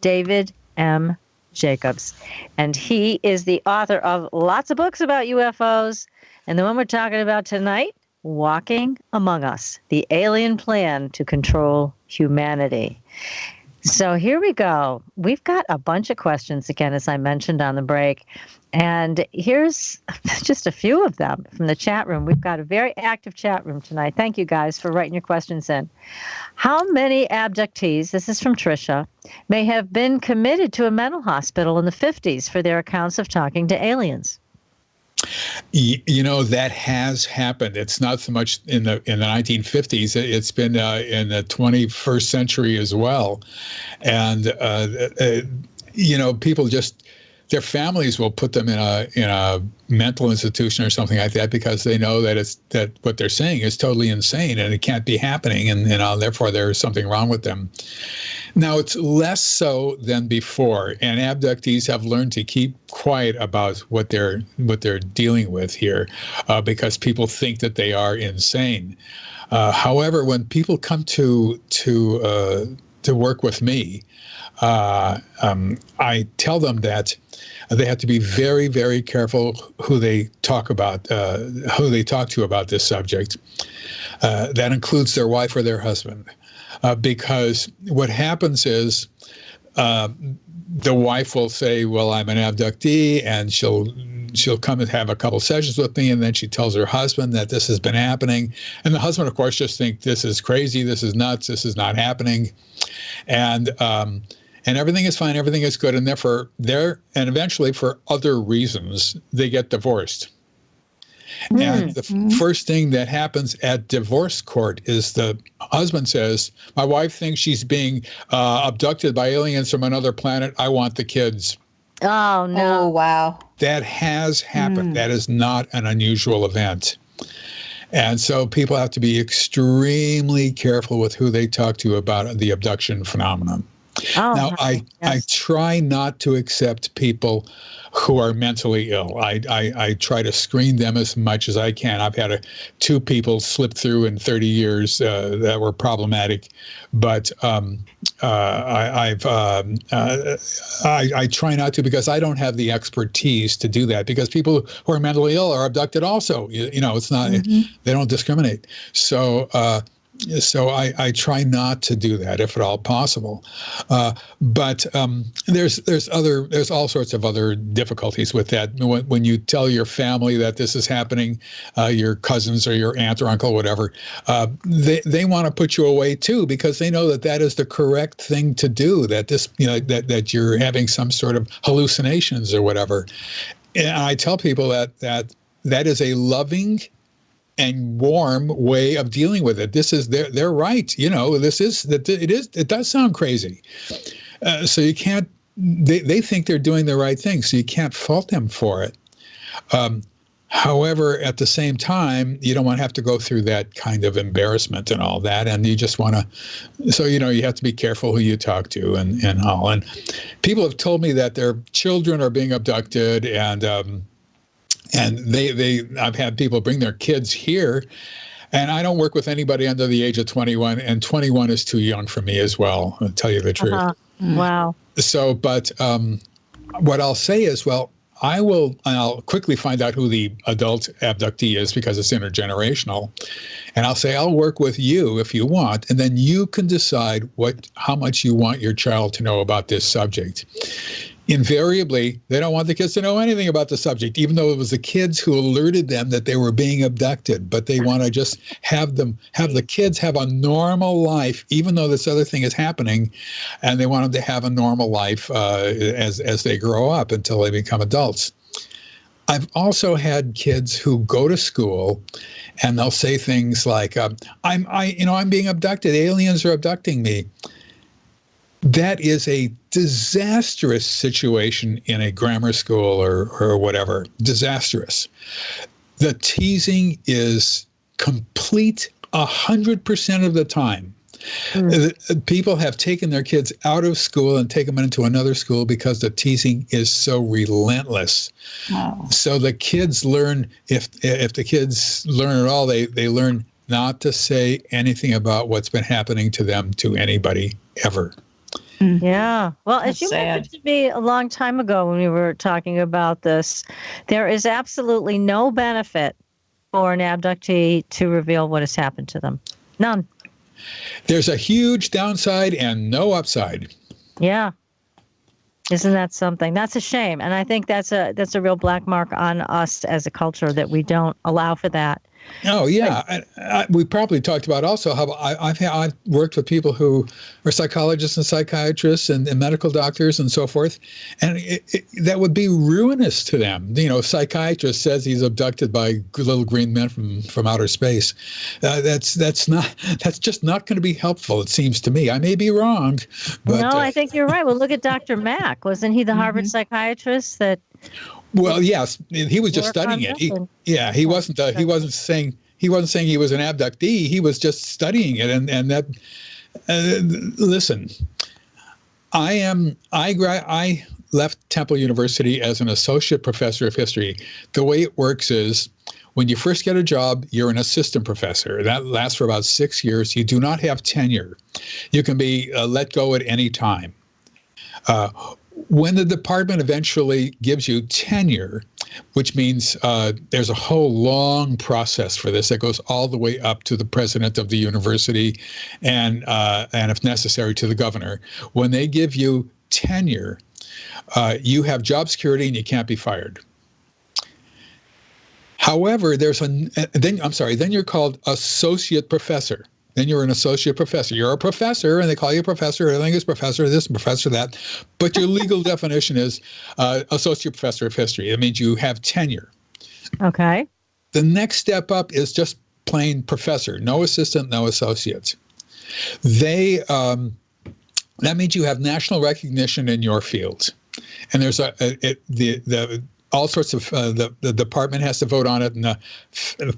David M. Jacobs. And he is the author of lots of books about UFOs. And the one we're talking about tonight, Walking Among Us, the Alien Plan to Control Humanity. So here we go. We've got a bunch of questions, again, as I mentioned on the break. And here's just a few of them from the chat room. We've got a very active chat room tonight. Thank you guys for writing your questions in. How many abductees, this is from Tricia, may have been committed to a mental hospital in the 50s for their accounts of talking to aliens? You know, that has happened. It's not so much in the 1950s. It's been in the 21st century as well. And, you know, people just, their families will put them in a mental institution or something like that because they know that what they're saying is totally insane and it can't be happening, and therefore there's something wrong with them. Now, it's less so than before, and abductees have learned to keep quiet about what they're dealing with here because people think that they are insane. However, when people come to work with me, I tell them that they have to be very, very careful who they talk to about this subject. That includes their wife or their husband, because what happens is the wife will say, "Well, I'm an abductee," and she'll come and have a couple sessions with me, and then she tells her husband that this has been happening, and the husband, of course, just thinks this is crazy, this is nuts, this is not happening, and everything is fine, everything is good, and therefore and eventually for other reasons they get divorced. And the first thing that happens at divorce court is the husband says, "My wife thinks she's being abducted by aliens from another planet. I want the kids." Oh, no. Oh, wow. That has happened. That is not an unusual event. And so people have to be extremely careful with who they talk to about the abduction phenomenon. Now, I try not to accept people who are mentally ill. I try to screen them as much as I can. I've had two people slip through in 30 years that were problematic, but I try not to, because I don't have the expertise to do that, because people who are mentally ill are abducted also. It's not, they don't discriminate. So I try not to do that if at all possible. But there's all sorts of other difficulties with that. When you tell your family that this is happening, your cousins or your aunt or uncle, whatever, they want to put you away too, because they know that is the correct thing to do. That that you're having some sort of hallucinations or whatever. And I tell people that is a loving and warm way of dealing with it. This is they're right. It does sound crazy. So you can't. They think they're doing the right thing, so you can't fault them for it. However, at the same time, you don't want to have to go through that kind of embarrassment and all that, and you just want to. So you have to be careful who you talk to and all. And people have told me that their children are being abducted, and I've had people bring their kids here, and I don't work with anybody under the age of 21, and 21 is too young for me as well, I'll tell you the truth. Wow. So, but what I'll say is, I'll quickly find out who the adult abductee is, because it's intergenerational. And I'll say, I'll work with you if you want, and then you can decide how much you want your child to know about this subject. Invariably, they don't want the kids to know anything about the subject, even though it was the kids who alerted them that they were being abducted. But they want to just have the kids have a normal life, even though this other thing is happening, and they want them to have a normal life as they grow up until they become adults. I've also had kids who go to school and they'll say things like, I'm being abducted. Aliens are abducting me. That is a disastrous situation in a grammar school or whatever. Disastrous. The teasing is complete 100% of the time. People have taken their kids out of school and taken them into another school because the teasing is so relentless. Wow. So the kids learn, if the kids learn at all, they learn not to say anything about what's been happening to them to anybody ever. Yeah. Well, as you mentioned to me a long time ago when we were talking about this, there is absolutely no benefit for an abductee to reveal what has happened to them. None. There's a huge downside and no upside. Yeah. Isn't that something? That's a shame. And I think that's a real black mark on us as a culture, that we don't allow for that. Oh, yeah. We probably talked about also how I've worked with people who are psychologists and psychiatrists and medical doctors and so forth, and that would be ruinous to them. A psychiatrist says he's abducted by little green men from outer space. That's just not going to be helpful, it seems to me. I may be wrong. But, no, I think you're right. Well, look at Dr. Mack. Wasn't he the Harvard psychiatrist that... Well, yes, he was just studying it. He wasn't saying he was an abductee. He was just studying it, and that. Listen, I left Temple University as an associate professor of history. The way it works is, when you first get a job, you're an assistant professor. That lasts for about 6 years. You do not have tenure. You can be let go at any time. When the department eventually gives you tenure, which means there's a whole long process for this that goes all the way up to the president of the university and if necessary, to the governor. When they give you tenure, you have job security and you can't be fired. However, then you're called associate professor. Then you're an associate professor. You're a professor, and they call you a professor. Everything is professor this, professor that. But your legal definition is associate professor of history. It means you have tenure. Okay. The next step up is just plain professor. No assistant, no associates. That means you have national recognition in your field. And there's all sorts of the department has to vote on it, and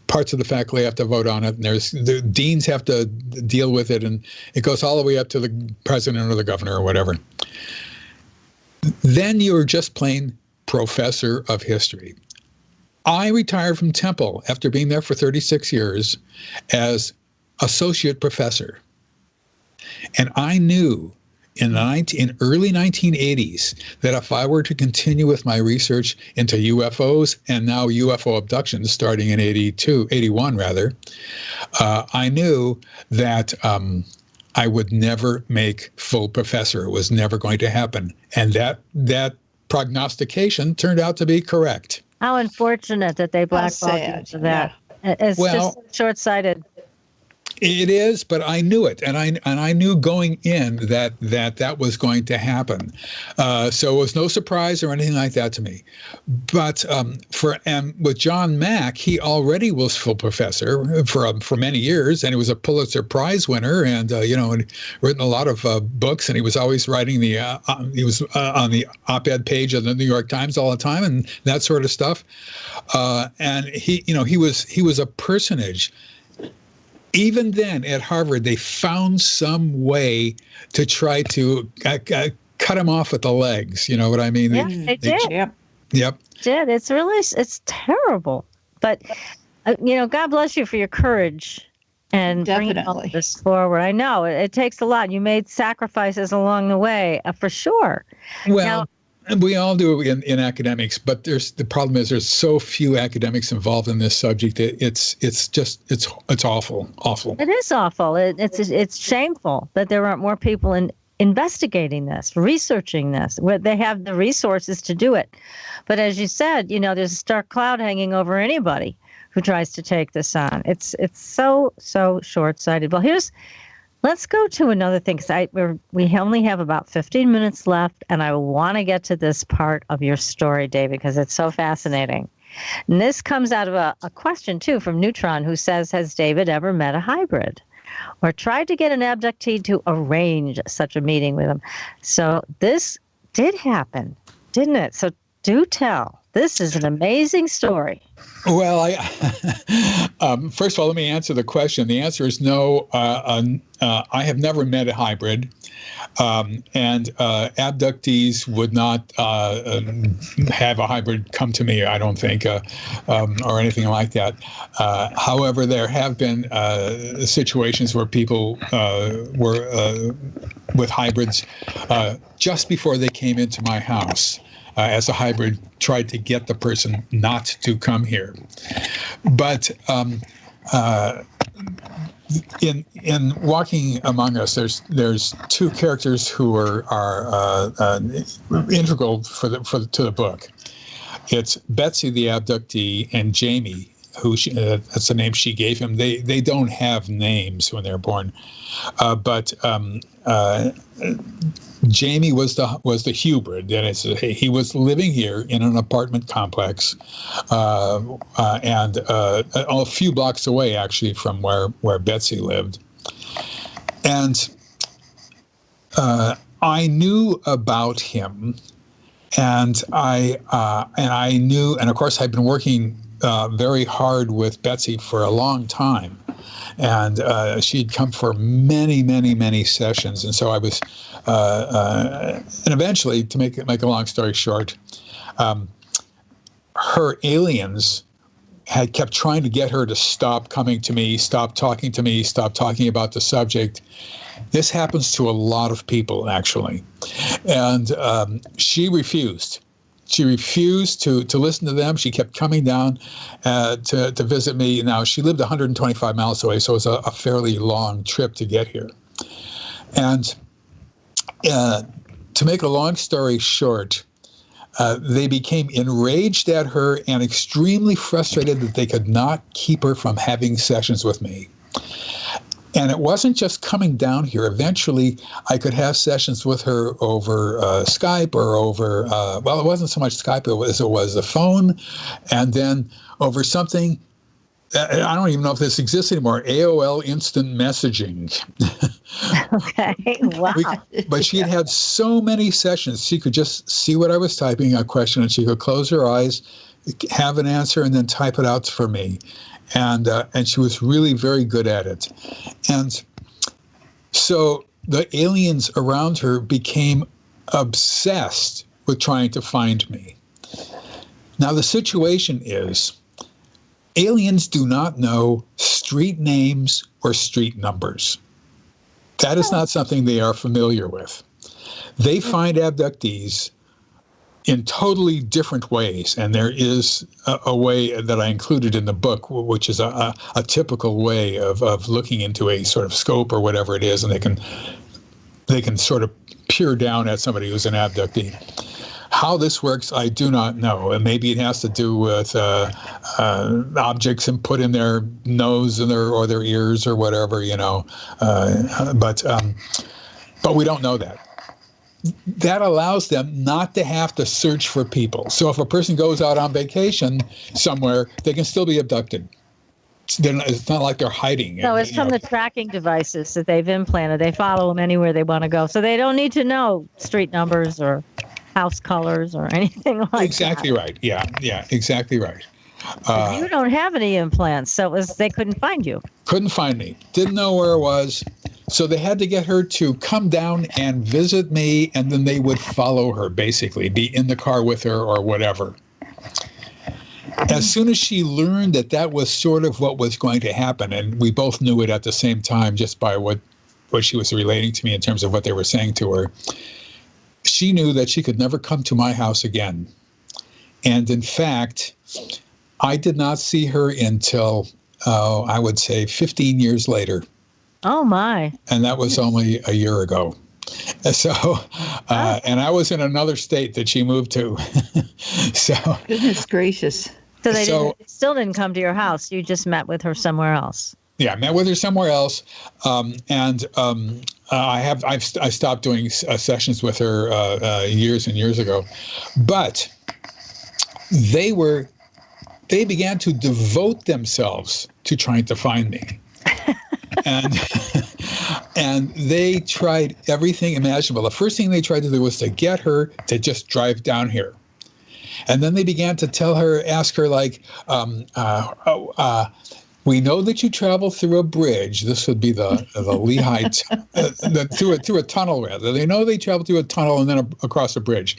parts of the faculty have to vote on it, and the deans have to deal with it, and it goes all the way up to the president or the governor or whatever. Then you're just plain professor of history. I retired from Temple after being there for 36 years as associate professor. And I knew in early 1980s that if I were to continue with my research into UFOs and now UFO abductions starting in 81 rather, I knew that I would never make full professor. It was never going to happen. And that prognostication turned out to be correct. How unfortunate that they blackballed you for that. Yeah. It's just short-sighted. It is, but I knew it, and I knew going in that was going to happen. So it was no surprise or anything like that to me. But with John Mack, he already was full professor for many years, and he was a Pulitzer Prize winner, and and written a lot of books, and he was always writing he was on the op-ed page of the New York Times all the time, and that sort of stuff. And he was a personage. Even then at Harvard, they found some way to try to cut him off at the legs. You know what I mean? Yeah, they did. Yep. Did. It's terrible. But, God bless you for your courage and bringing all of this forward. I know it takes a lot. You made sacrifices along the way, for sure. Well, we all do in academics, but the problem is there's so few academics involved in this subject. It's awful. It is awful. It's shameful that there aren't more people investigating this, researching this, where they have the resources to do it. But as you said, there's a stark cloud hanging over anybody who tries to take this on. It's so short-sighted. Well, let's go to another thing, because we only have about 15 minutes left, and I want to get to this part of your story, David, because it's so fascinating. And this comes out of a question, too, from Neutron, who says, has David ever met a hybrid or tried to get an abductee to arrange such a meeting with him? So this did happen, didn't it? So do tell. This is an amazing story. Well, first of all, let me answer the question. The answer is no. I have never met a hybrid, and abductees would not have a hybrid come to me, I don't think, or anything like that. However, there have been situations where people were with hybrids just before they came into my house. As a hybrid, tried to get the person not to come here. But in Walking Among Us, there's two characters who are integral to the book. It's Betsy, the abductee, and Jamie, who that's the name she gave him. They don't have names when they're born, but Jamie was the hybrid. That is, he was living here in an apartment complex, and a few blocks away, actually, from where Betsy lived. And I knew about him, and I knew, and of course, I'd been working very hard with Betsy for a long time. And she'd come for many, many, many sessions. And so I was, and eventually, to make a long story short, her aliens had kept trying to get her to stop coming to me, stop talking to me, stop talking about the subject. This happens to a lot of people, actually. And she refused. She refused to listen to them. She kept coming down to visit me. Now, she lived 125 miles away, so it was a fairly long trip to get here. And to make a long story short, they became enraged at her and extremely frustrated that they could not keep her from having sessions with me. And it wasn't just coming down here. Eventually, I could have sessions with her over Skype or over, well, it wasn't so much Skype as it was the phone, and then over something I don't even know if this exists anymore. AOL instant messaging. Okay. Wow. But she'd had so many sessions. She could just see what I was typing, a question, and she could close her eyes, have an answer, and then type it out for me. And she was really very good at it. And so the aliens around her became obsessed with trying to find me. Now, the situation is, aliens do not know street names or street numbers. That is not something they are familiar with. They find abductees in totally different ways, and there is a way that I included in the book, which is a typical way of looking into a sort of scope or whatever it is, and they can sort of peer down at somebody who's an abductee. How this works, I do not know. And maybe it has to do with objects and put in their nose or their ears or whatever, but we don't know that. That allows them not to have to search for people. So if a person goes out on vacation somewhere, they can still be abducted. It's not like they're hiding. No, it's from the tracking devices that they've implanted. They follow them anywhere they want to go. So they don't need to know street numbers or house colors or anything like exactly that. Right. Yeah, exactly right. You don't have any implants, so they couldn't find you. Couldn't find me. Didn't know where it was. So they had to get her to come down and visit me, and then they would follow her, basically, be in the car with her or whatever. As soon as she learned that was sort of what was going to happen, and we both knew it at the same time just by what she was relating to me in terms of what they were saying to her, she knew that she could never come to my house again. And in fact, I did not see her until, I would say, 15 years later. Oh, my. And that was only a year ago. So, and I was in another state that she moved to. So, goodness gracious. So they still didn't come to your house. You just met with her somewhere else. Yeah, I met with her somewhere else. I stopped doing sessions with her years and years ago. But they began to devote themselves to trying to find me. And they tried everything imaginable. The first thing they tried to do was to get her to just drive down here. And then they began to ask her, like, we know that you travel through a bridge. This would be the Lehigh, through a tunnel, rather. They know they travel through a tunnel and then across a bridge.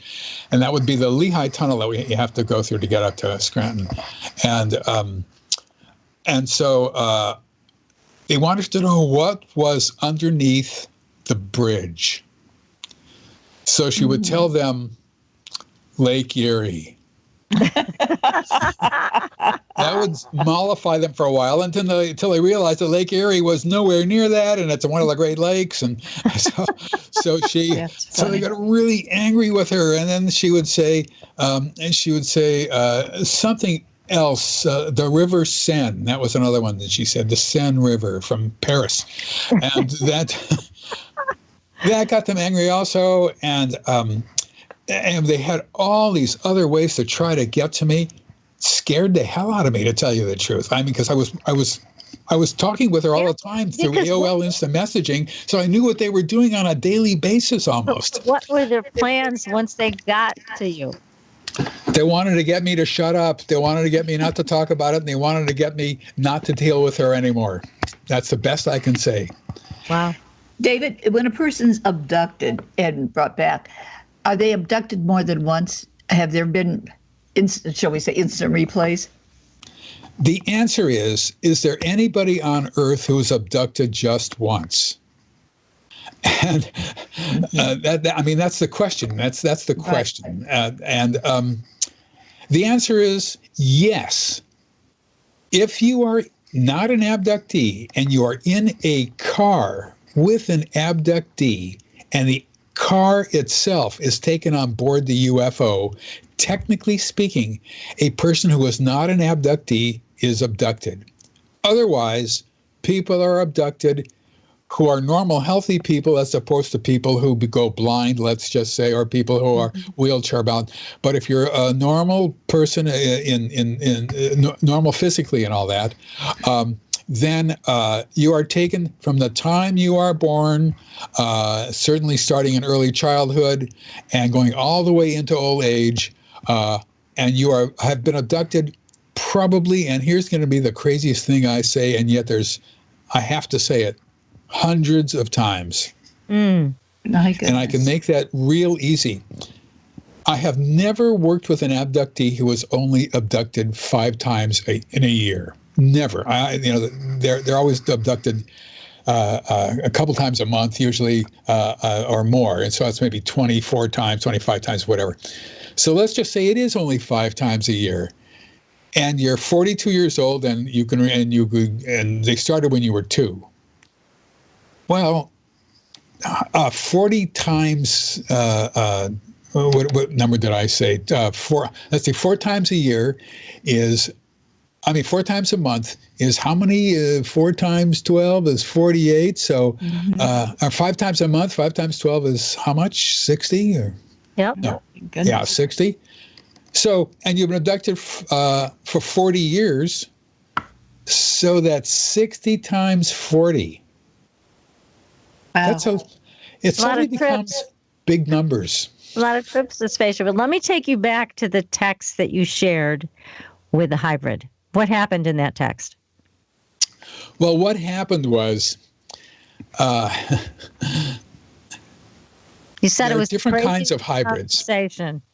And that would be the Lehigh Tunnel that you have to go through to get up to Scranton. And so they wanted to know what was underneath the bridge. So she would tell them Lake Erie. That would mollify them for a while until they realized that Lake Erie was nowhere near that, and it's one of the Great Lakes. And so they got really angry with her, and then she would say something else. The River Seine. That was another one that she said. The Seine River from Paris, and that got them angry also. And they had all these other ways to try to get to me. Scared the hell out of me, to tell you the truth. I mean, because I was talking with her all the time through AOL instant messaging, so I knew what they were doing on a daily basis almost. What were their plans once they got to you? They wanted to get me to shut up. They wanted to get me not to talk about it, and they wanted to get me not to deal with her anymore. That's the best I can say. Wow. David, when a person's abducted and brought back, are they abducted more than once? Have there been, shall we say, instant replays? The answer is there anybody on Earth who's abducted just once? And that's the question. That's the question. The answer is yes. If you are not an abductee and you are in a car with an abductee and the car itself is taken on board the UFO, technically speaking, a person who is not an abductee is abducted. Otherwise, people are abducted who are normal, healthy people, as opposed to people who go blind, let's just say, or people who are wheelchair bound. But if you're a normal person in normal physically and all that, then you are taken from the time you are born, certainly starting in early childhood and going all the way into old age, and you have been abducted probably, and here's going to be the craziest thing I say, and yet I have to say it, hundreds of times. My goodness. And I can make that real easy. I have never worked with an abductee who was only abducted 5 times in a year. Never. They're always abducted a couple times a month, usually, or more. And so it's maybe 24 times, 25 times, whatever. So let's just say it is only 5 times a year. And you're 42 years old, and they started when you were 2. Well, 40 times. What number did I say? 4. Let's see. 4 times a year is. 4 times a month is how many? 4 times 12 is 48. So, 5 times a month, 5 times 12 is how much? 60? Or? Yep. No. Yeah, 60. So, and you've been abducted for 40 years. So that's 60 times 40. Wow. It suddenly becomes big numbers. A lot of trips to spaceship. But let me take you back to the text that you shared with the hybrid. What happened in that text? Well, what happened was, you said it was different kinds of hybrids.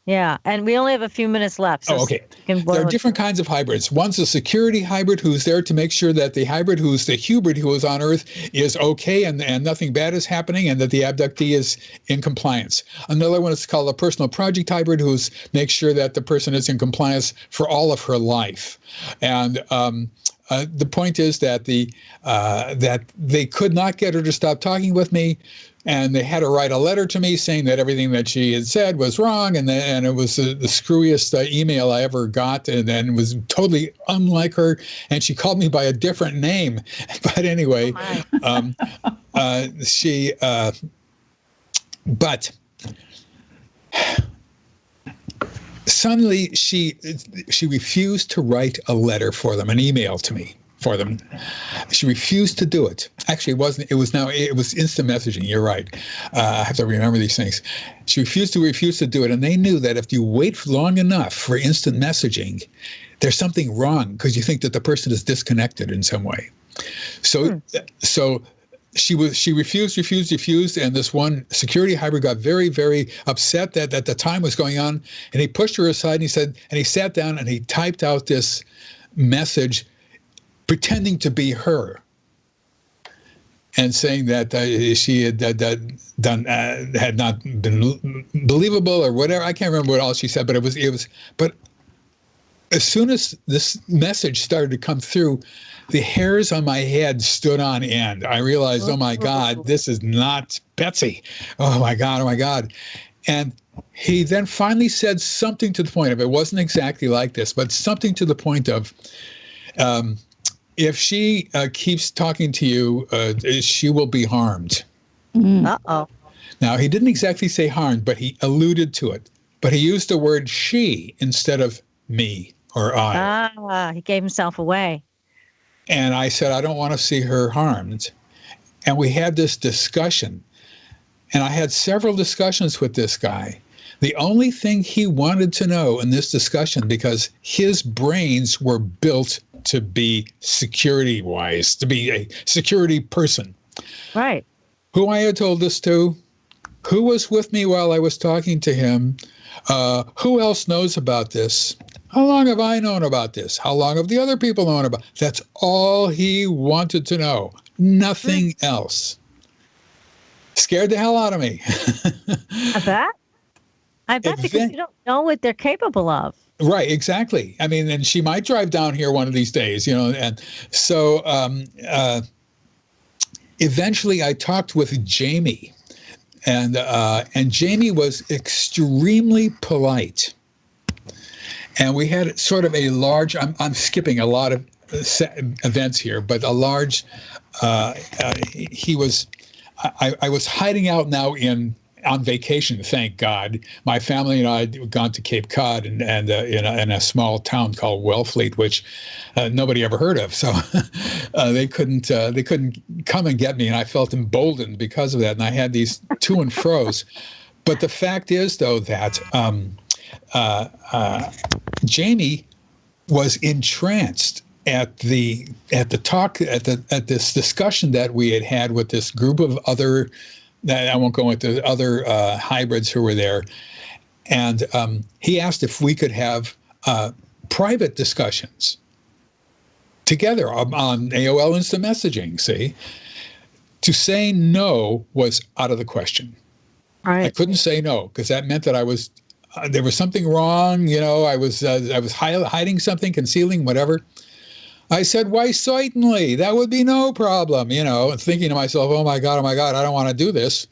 Yeah, and we only have a few minutes left. So okay. There are different kinds of hybrids. One's a security hybrid who's there to make sure that the hybrid who's the hubrid who is on Earth is okay and nothing bad is happening and that the abductee is in compliance. Another one is called a personal project hybrid who makes sure that the person is in compliance for all of her life. And the point is that that they could not get her to stop talking with me. And they had her write a letter to me saying that everything that she had said was wrong, and it was the screwiest email I ever got, and then was totally unlike her. And she called me by a different name. But anyway, but suddenly she refused to write a letter for them, an email to me. For them, she refused to do it. Actually, it wasn't. It was instant messaging. You're right. I have to remember these things. She refused to do it, and they knew that if you wait long enough for instant messaging, there's something wrong because you think that the person is disconnected in some way. So she refused, and this one security hybrid got very, very upset that the time was going on, and he pushed her aside, and he sat down and he typed out this message, pretending to be her, and saying that she had not been believable or whatever. I can't remember what all she said, but it was. But as soon as this message started to come through, the hairs on my head stood on end. I realized, oh my God, this is not Betsy. Oh my God. And he then finally said something to the point of, it wasn't exactly like this, but something to the point of, if she keeps talking to you, she will be harmed. Uh-oh. Now, he didn't exactly say harmed, but he alluded to it. But he used the word she instead of me or I. He gave himself away. And I said, I don't want to see her harmed. And we had this discussion. And I had several discussions with this guy. The only thing he wanted to know in this discussion, because his brains were built to be security-wise, to be a security person. Right. Who I had told this to, who was with me while I was talking to him, who else knows about this, how long have I known about this, how long have the other people known about it? That's all he wanted to know, nothing else. Scared the hell out of me. I bet because you don't know what they're capable of. Right, exactly. I mean, and she might drive down here one of these days, and so eventually I talked with Jamie, and Jamie was extremely polite. And we had sort of a large, I'm skipping a lot of events here, but a large. He was. I was hiding out now on vacation. Thank God, my family and I had gone to Cape Cod and in a small town called Wellfleet, which nobody ever heard of. So they couldn't come and get me, and I felt emboldened because of that. And I had these to and fro's. But the fact is, though, that Jamie was entranced at this discussion that we had with this group of other. I won't go into other hybrids who were there, and he asked if we could have private discussions together on AOL Instant Messaging. See, to say no was out of the question. Right. I couldn't say no because that meant that I was there was something wrong. I was hiding something, concealing whatever. I said, why, certainly, that would be no problem, and thinking to myself, oh my God, I don't want to do this.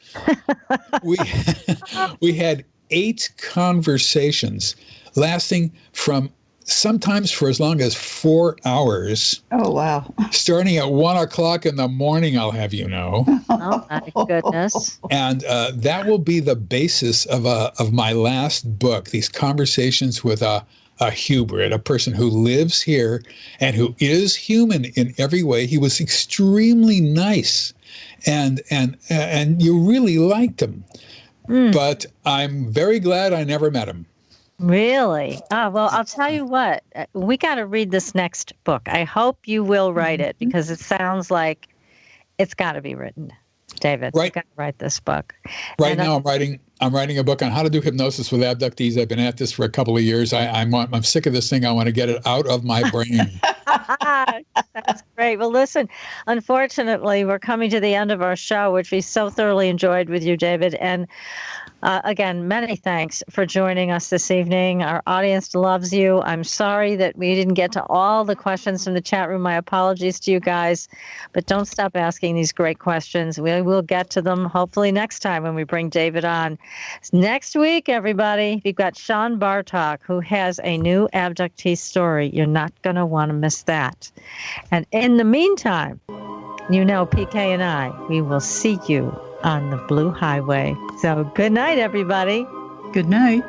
We had 8 conversations lasting from sometimes for as long as 4 hours. Oh, wow. Starting at 1 o'clock in the morning, I'll have you know. Oh, my goodness. And that will be the basis of my last book, these conversations with a hybrid, a person who lives here and who is human in every way. He was extremely nice, and you really liked him. But I'm very glad I never met him. Really? Oh, well, I'll tell you what. We got to read this next book. I hope you will write it because it sounds like it's got to be written. David, right. You got to write this book. Right now, I'm writing a book on how to do hypnosis with abductees. I've been at this for a couple of years. I'm sick of this thing. I want to get it out of my brain. That's great. Well, listen, unfortunately, we're coming to the end of our show, which we so thoroughly enjoyed with you, David. And again, many thanks for joining us this evening. Our audience loves you. I'm sorry that we didn't get to all the questions from the chat room. My apologies to you guys, but don't stop asking these great questions. We will get to them hopefully next time when we bring David on. Next week, everybody, we've got Sean Bartok, who has a new abductee story. You're not going to want to miss that. And in the meantime, PK and I, we will see you on the Blue Highway. So good night, everybody. Good night.